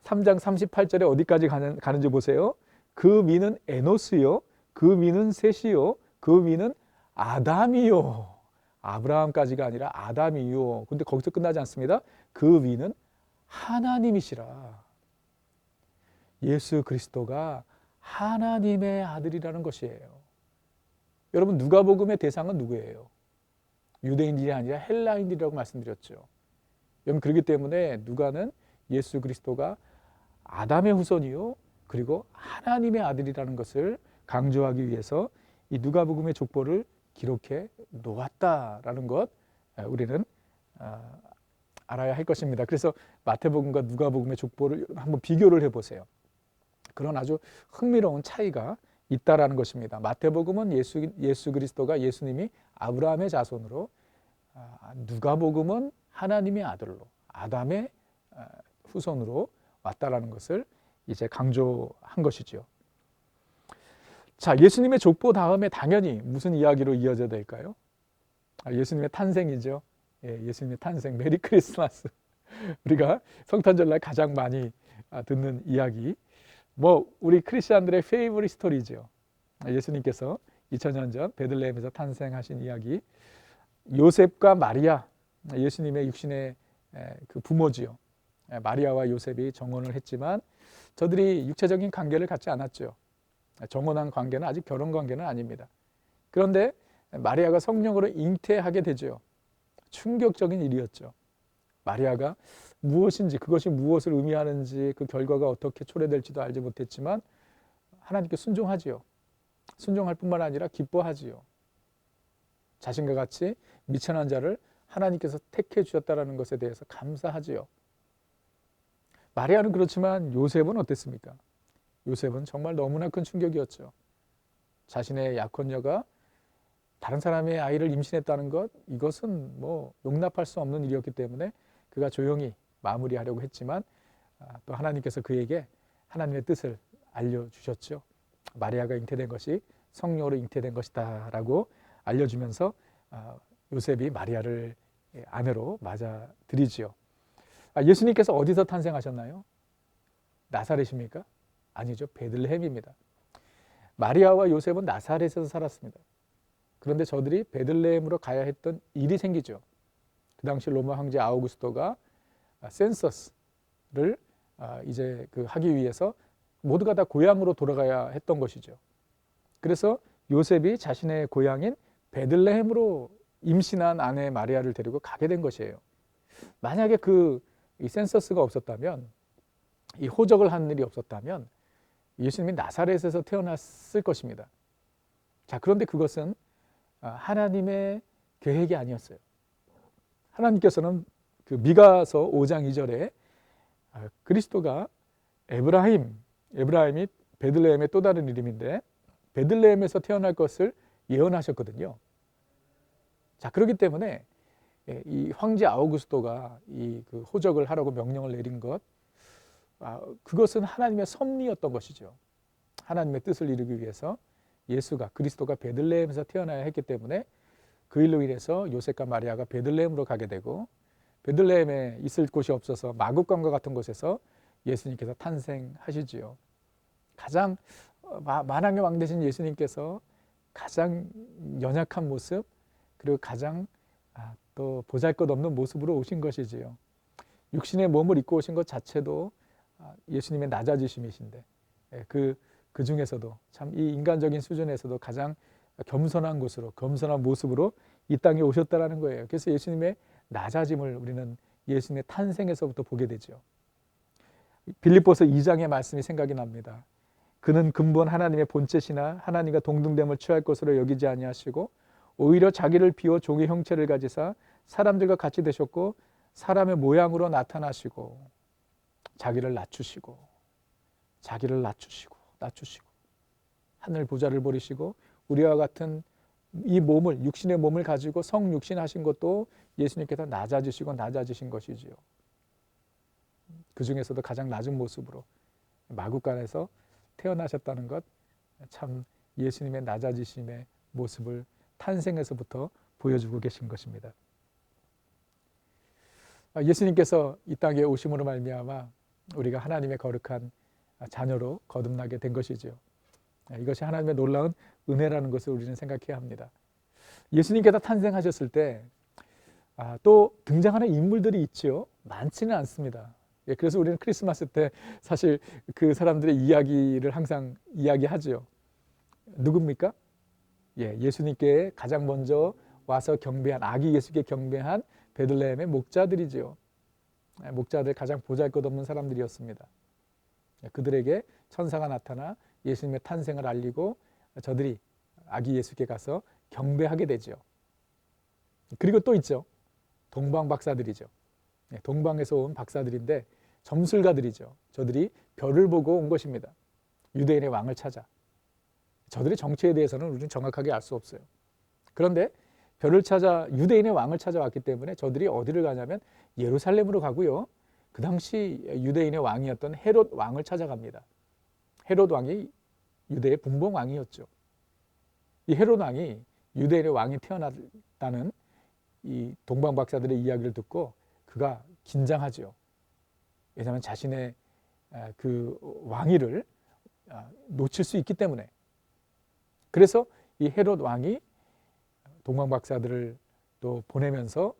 3장 38절에 어디까지 가는지 보세요. 그 위는 에노스요, 그 위는 셋이요, 그 위는 아담이요. 아브라함까지가 아니라 아담이요. 근데 거기서 끝나지 않습니다. 그 위는 하나님이시라. 예수 그리스도가 하나님의 아들이라는 것이에요. 여러분, 누가복음의 대상은 누구예요? 유대인들이 아니라 헬라인들이라고 말씀드렸죠. 여러분, 그렇기 때문에 누가는 예수 그리스도가 아담의 후손이요, 그리고 하나님의 아들이라는 것을 강조하기 위해서 이 누가복음의 족보를 기록해 놓았다라는 것, 우리는 알아야 할 것입니다. 그래서 마태복음과 누가복음의 족보를 한번 비교를 해보세요. 그런 아주 흥미로운 차이가 있다라는 것입니다. 마태복음은 예수 그리스도가 예수님이 아브라함의 자손으로, 누가복음은 하나님의 아들로 아담의 후손으로 왔다라는 것을 이제 강조한 것이죠. 자, 예수님의 족보 다음에 당연히 무슨 이야기로 이어져야 될까요? 예수님의 탄생이죠. 예수님의 탄생, 메리 크리스마스. 우리가 성탄절날 가장 많이 듣는 이야기. 우리 크리스천들의 페이보릿 스토리죠. 예수님께서 2000년 전 베들레헴에서 탄생하신 이야기. 요셉과 마리아, 예수님의 육신의 그 부모지요. 마리아와 요셉이 정혼을 했지만 저들이 육체적인 관계를 갖지 않았죠. 정혼한 관계는 아직 결혼 관계는 아닙니다. 그런데 마리아가 성령으로 잉태하게 되죠. 충격적인 일이었죠. 마리아가 무엇인지, 그것이 무엇을 의미하는지, 그 결과가 어떻게 초래될지도 알지 못했지만 하나님께 순종하지요. 순종할 뿐만 아니라 기뻐하지요. 자신과 같이 미천한 자를 하나님께서 택해 주셨다는 것에 대해서 감사하지요. 마리아는 그렇지만 요셉은 어땠습니까? 요셉은 정말 너무나 큰 충격이었죠. 자신의 약혼녀가 다른 사람의 아이를 임신했다는 것, 이것은 용납할 수 없는 일이었기 때문에 그가 조용히 마무리하려고 했지만 또 하나님께서 그에게 하나님의 뜻을 알려주셨죠. 마리아가 잉태된 것이 성령으로 잉태된 것이다 라고 알려주면서 요셉이 마리아를 아내로 맞아들이지요. 예수님께서 어디서 탄생하셨나요? 나사렛입니까? 아니죠. 베들레헴입니다. 마리아와 요셉은 나사렛에서 살았습니다. 그런데 저들이 베들레헴으로 가야 했던 일이 생기죠. 그 당시 로마 황제 아우구스토가 센서스를 이제 하기 위해서 모두가 다 고향으로 돌아가야 했던 것이죠. 그래서 요셉이 자신의 고향인 베들레헴으로 임신한 아내 마리아를 데리고 가게 된 것이에요. 만약에 이 센서스가 없었다면, 이 호적을 하는 일이 없었다면 예수님이 나사렛에서 태어났을 것입니다. 자, 그런데 그것은 하나님의 계획이 아니었어요. 하나님께서는 미가서 5장 2절에 그리스도가 에브라임이 베들레헴의 또 다른 이름인데 베들레헴에서 태어날 것을 예언하셨거든요. 자, 그렇기 때문에 이 황제 아우구스토가 그 호적을 하라고 명령을 내린 것, 그것은 하나님의 섭리였던 것이죠. 하나님의 뜻을 이루기 위해서 그리스도가 베들레헴에서 태어나야 했기 때문에 그 일로 인해서 요셉과 마리아가 베들레헴으로 가게 되고, 베들레헴에 있을 곳이 없어서 마국간과 같은 곳에서 예수님께서 탄생하시지요. 가장 만왕의 왕 되신 예수님께서 가장 연약한 모습, 그리고 가장 또 보잘것없는 모습으로 오신 것이지요. 육신의 몸을 입고 오신 것 자체도 예수님의 낮아지심이신데 그 중에서도 참 이 인간적인 수준에서도 가장 겸손한 곳으로 겸손한 모습으로 이 땅에 오셨다라는 거예요. 그래서 예수님의 낮아짐을 우리는 예수님의 탄생에서부터 보게 되죠. 빌립보서 2장의 말씀이 생각이 납니다. 그는 근본 하나님의 본체시나 하나님과 동등됨을 취할 것으로 여기지 아니하시고 오히려 자기를 비워 종의 형체를 가지사 사람들과 같이 되셨고 사람의 모양으로 나타나시고 자기를 낮추시고 하늘 보좌를 버리시고 우리와 같은 이 몸을 육신의 몸을 가지고 성육신 하신 것도 예수님께서 낮아지신 것이지요. 그 중에서도 가장 낮은 모습으로 마구간에서 태어나셨다는 것, 참 예수님의 낮아지심의 모습을 탄생에서부터 보여주고 계신 것입니다. 예수님께서 이 땅에 오심으로 말미암아 우리가 하나님의 거룩한 자녀로 거듭나게 된 것이죠. 이것이 하나님의 놀라운 은혜라는 것을 우리는 생각해야 합니다. 예수님께서 탄생하셨을 때 또 등장하는 인물들이 있죠. 많지는 않습니다. 그래서 우리는 크리스마스 때 사실 그 사람들의 이야기를 항상 이야기하죠. 누굽니까? 예수님께 가장 먼저 와서 경배한 아기 예수께 경배한 베들레헴의 목자들이죠. 목자들 가장 보잘것없는 사람들이었습니다. 그들에게 천사가 나타나 예수님의 탄생을 알리고 저들이 아기 예수께 가서 경배하게 되죠. 그리고 또 있죠. 동방 박사들이죠. 동방에서 온 박사들인데 점술가들이죠. 저들이 별을 보고 온 것입니다. 유대인의 왕을 찾아. 저들의 정체에 대해서는 우리는 정확하게 알 수 없어요. 그런데 별을 찾아 유대인의 왕을 찾아왔기 때문에 저들이 어디를 가냐면 예루살렘으로 가고요. 그 당시 유대인의 왕이었던 헤롯 왕을 찾아갑니다. 헤롯 왕이 유대의 분봉 왕이었죠. 이 헤롯 왕이 유대인의 왕이 태어났다는 이 동방 박사들의 이야기를 듣고 그가 긴장하죠. 왜냐하면 자신의 그 왕위를 놓칠 수 있기 때문에. 그래서 이 헤롯 왕이 동방 박사들을 또 보내면서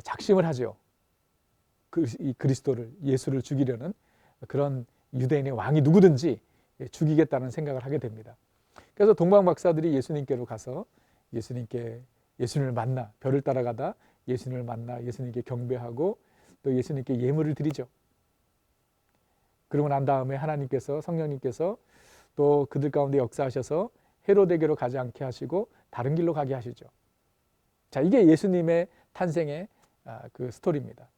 작심을 하죠. 이 그리스도를 예수를 죽이려는 그런 유대인의 왕이 누구든지 죽이겠다는 생각을 하게 됩니다. 그래서 동방 박사들이 예수님께로 가서 예수님을 만나 별을 따라가다 예수님을 만나 예수님께 경배하고 또 예수님께 예물을 드리죠. 그러고 난 다음에 하나님께서 성령님께서 또 그들 가운데 역사하셔서 헤로데게로 가지 않게 하시고 다른 길로 가게 하시죠. 자, 이게 예수님의 탄생의 그 스토리입니다.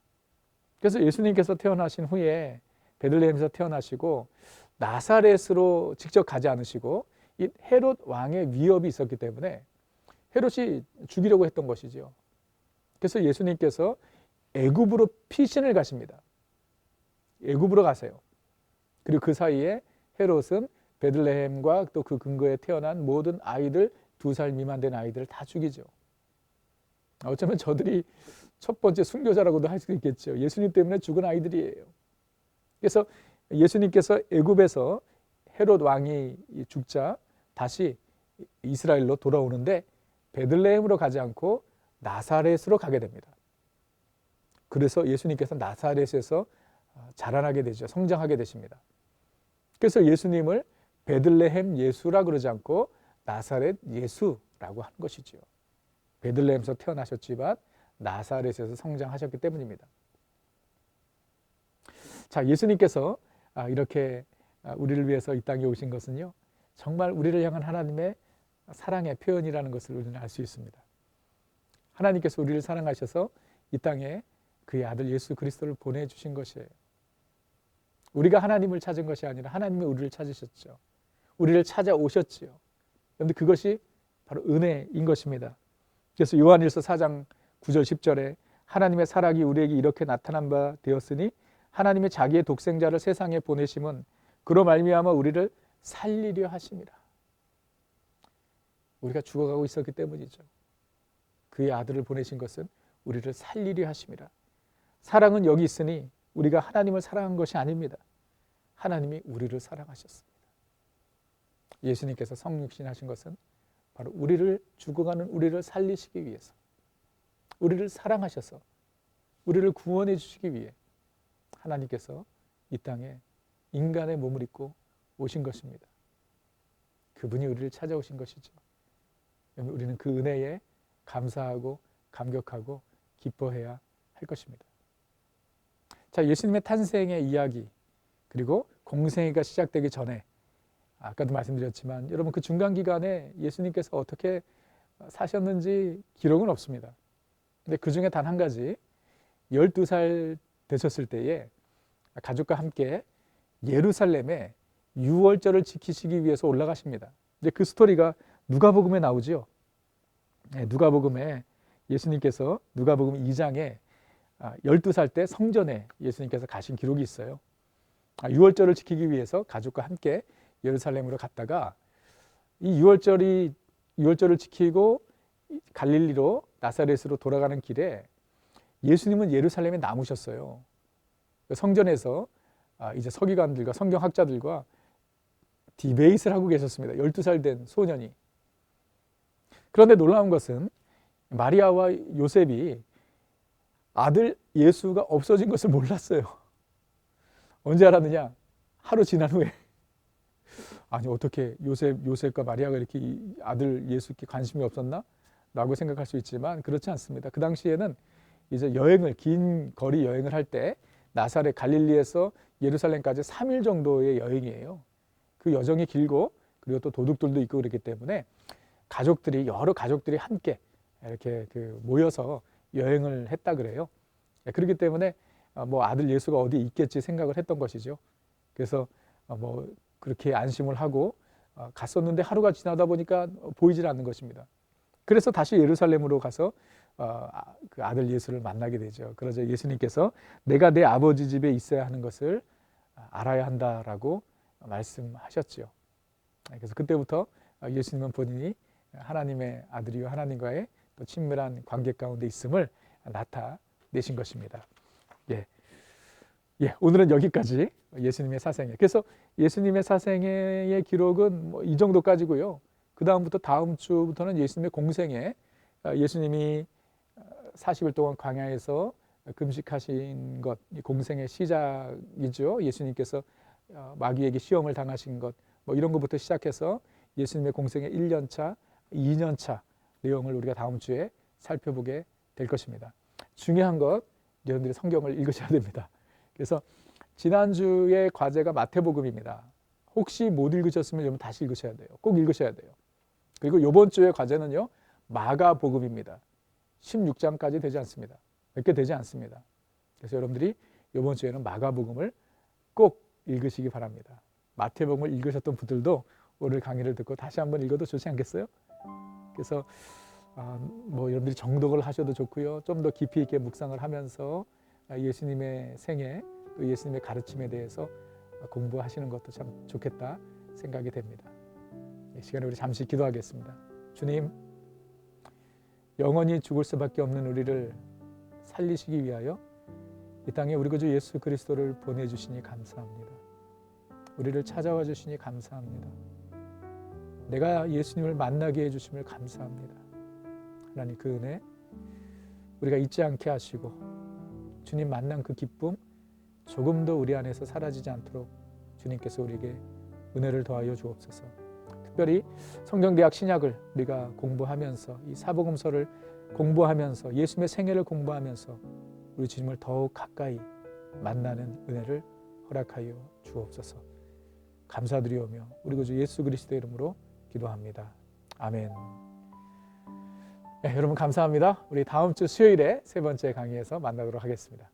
그래서 예수님께서 태어나신 후에 베들레헴에서 태어나시고 나사렛으로 직접 가지 않으시고 이 헤롯 왕의 위협이 있었기 때문에 헤롯이 죽이려고 했던 것이죠. 그래서 예수님께서 애굽으로 피신을 가십니다. 애굽으로 가세요. 그리고 그 사이에 헤롯은 베들레헴과 또 그 근거에 태어난 모든 아이들 2살 미만 된 아이들을 다 죽이죠. 어쩌면 저들이 첫 번째 순교자라고도 할 수 있겠죠. 예수님 때문에 죽은 아이들이에요. 그래서 예수님께서 애굽에서 헤롯 왕이 죽자 다시 이스라엘로 돌아오는데 베들레헴으로 가지 않고 나사렛으로 가게 됩니다. 그래서 예수님께서 나사렛에서 자라나게 되죠. 성장하게 되십니다. 그래서 예수님을 베들레헴 예수라 그러지 않고 나사렛 예수라고 하는 것이죠. 베들레헴에서 태어나셨지만 나사렛에서 성장하셨기 때문입니다. 자, 예수님께서 이렇게 우리를 위해서 이 땅에 오신 것은요, 정말 우리를 향한 하나님의 사랑의 표현이라는 것을 우리는 알 수 있습니다. 하나님께서 우리를 사랑하셔서 이 땅에 그의 아들 예수 그리스도를 보내주신 것이에요. 우리가 하나님을 찾은 것이 아니라 하나님이 우리를 찾으셨죠. 우리를 찾아오셨지요. 그런데 그것이 바로 은혜인 것입니다. 그래서 요한일서 4장 9절 10절에 하나님의 사랑이 우리에게 이렇게 나타난 바 되었으니 하나님의 자기의 독생자를 세상에 보내심은 그로 말미암아 우리를 살리려 하심이라. 우리가 죽어가고 있었기 때문이죠. 그의 아들을 보내신 것은 우리를 살리려 하심이라. 사랑은 여기 있으니 우리가 하나님을 사랑한 것이 아닙니다. 하나님이 우리를 사랑하셨습니다. 예수님께서 성육신 하신 것은 바로 우리를 죽어가는 우리를 살리시기 위해서 우리를 사랑하셔서 우리를 구원해 주시기 위해 하나님께서 이 땅에 인간의 몸을 입고 오신 것입니다. 그분이 우리를 찾아오신 것이죠. 우리는 그 은혜에 감사하고 감격하고 기뻐해야 할 것입니다. 자, 예수님의 탄생의 이야기, 그리고 공생애가 시작되기 전에, 아까도 말씀드렸지만 여러분 그 중간 기간에 예수님께서 어떻게 사셨는지 기록은 없습니다. 근데 그 중에 단 한 가지, 12살 되셨을 때에 가족과 함께 예루살렘에 유월절을 지키시기 위해서 올라가십니다. 이제 그 스토리가 누가복음에 나오죠. 네, 누가복음에 예수님께서 누가복음 2장에 12살 때 성전에 예수님께서 가신 기록이 있어요. 유월절을 지키기 위해서 가족과 함께 예루살렘으로 갔다가 이 유월절을 지키고 갈릴리로 나사렛으로 돌아가는 길에 예수님은 예루살렘에 남으셨어요. 성전에서 이제 서기관들과 성경학자들과 디베이트를 하고 계셨습니다. 12살 된 소년이. 그런데 놀라운 것은 마리아와 요셉이 아들 예수가 없어진 것을 몰랐어요. 언제 알았느냐? 하루 지난 후에. 아니 어떻게 요셉과 마리아가 이렇게 아들 예수께 관심이 없었나? 라고 생각할 수 있지만 그렇지 않습니다. 그 당시에는 이제 긴 거리 여행을 할 때 나사렛 갈릴리에서 예루살렘까지 3일 정도의 여행이에요. 그 여정이 길고 그리고 또 도둑들도 있고 그렇기 때문에 여러 가족들이 함께 이렇게 모여서 여행을 했다 그래요. 그렇기 때문에 뭐 아들 예수가 어디에 있겠지 생각을 했던 것이죠. 그래서 뭐 그렇게 안심을 하고 갔었는데 하루가 지나다 보니까 보이질 않는 것입니다. 그래서 다시 예루살렘으로 가서 그 아들 예수를 만나게 되죠. 그러자 예수님께서 내가 내 아버지 집에 있어야 하는 것을 알아야 한다라고 말씀하셨죠. 그래서 그때부터 예수님은 본인이 하나님의 아들이요 하나님과의 또 친밀한 관계 가운데 있음을 나타내신 것입니다. 오늘은 여기까지 예수님의 사생애. 그래서 예수님의 사생애의 기록은 뭐 이 정도까지고요. 그 다음부터 다음 주부터는 예수님의 공생애, 예수님이 40일 동안 광야에서 금식하신 것, 공생의 시작이죠. 예수님께서 마귀에게 시험을 당하신 것, 뭐 이런 것부터 시작해서 예수님의 공생의 1년차, 2년차 내용을 우리가 다음 주에 살펴보게 될 것입니다. 중요한 것, 여러분들이 성경을 읽으셔야 됩니다. 그래서 지난주의 과제가 마태복음입니다. 혹시 못 읽으셨으면 여러분 다시 읽으셔야 돼요. 꼭 읽으셔야 돼요. 그리고 이번 주의 과제는요, 마가복음입니다. 16장까지 되지 않습니다. 몇 개 되지 않습니다. 그래서 여러분들이 이번 주에는 마가복음을 꼭 읽으시기 바랍니다. 마태복음을 읽으셨던 분들도 오늘 강의를 듣고 다시 한번 읽어도 좋지 않겠어요? 그래서 뭐 여러분들이 정독을 하셔도 좋고요. 좀 더 깊이 있게 묵상을 하면서 예수님의 생애, 또 예수님의 가르침에 대해서 공부하시는 것도 참 좋겠다 생각이 됩니다. 이 시간에 우리 잠시 기도하겠습니다. 주님, 영원히 죽을 수밖에 없는 우리를 살리시기 위하여 이 땅에 우리 구주 예수 그리스도를 보내주시니 감사합니다. 우리를 찾아와 주시니 감사합니다. 내가 예수님을 만나게 해주심을 감사합니다. 하나님, 그 은혜 우리가 잊지 않게 하시고 주님 만난 그 기쁨 조금도 우리 안에서 사라지지 않도록 주님께서 우리에게 은혜를 더하여 주옵소서. 특별히 성경대학 신약을 우리가 공부하면서 이 사복음서를 공부하면서 예수님의 생애를 공부하면서 우리 주님을 더욱 가까이 만나는 은혜를 허락하여 주옵소서. 감사드리오며 우리 구주 예수 그리스도의 이름으로 기도합니다. 아멘. 여러분 감사합니다. 우리 다음 주 수요일에 세 번째 강의에서 만나도록 하겠습니다.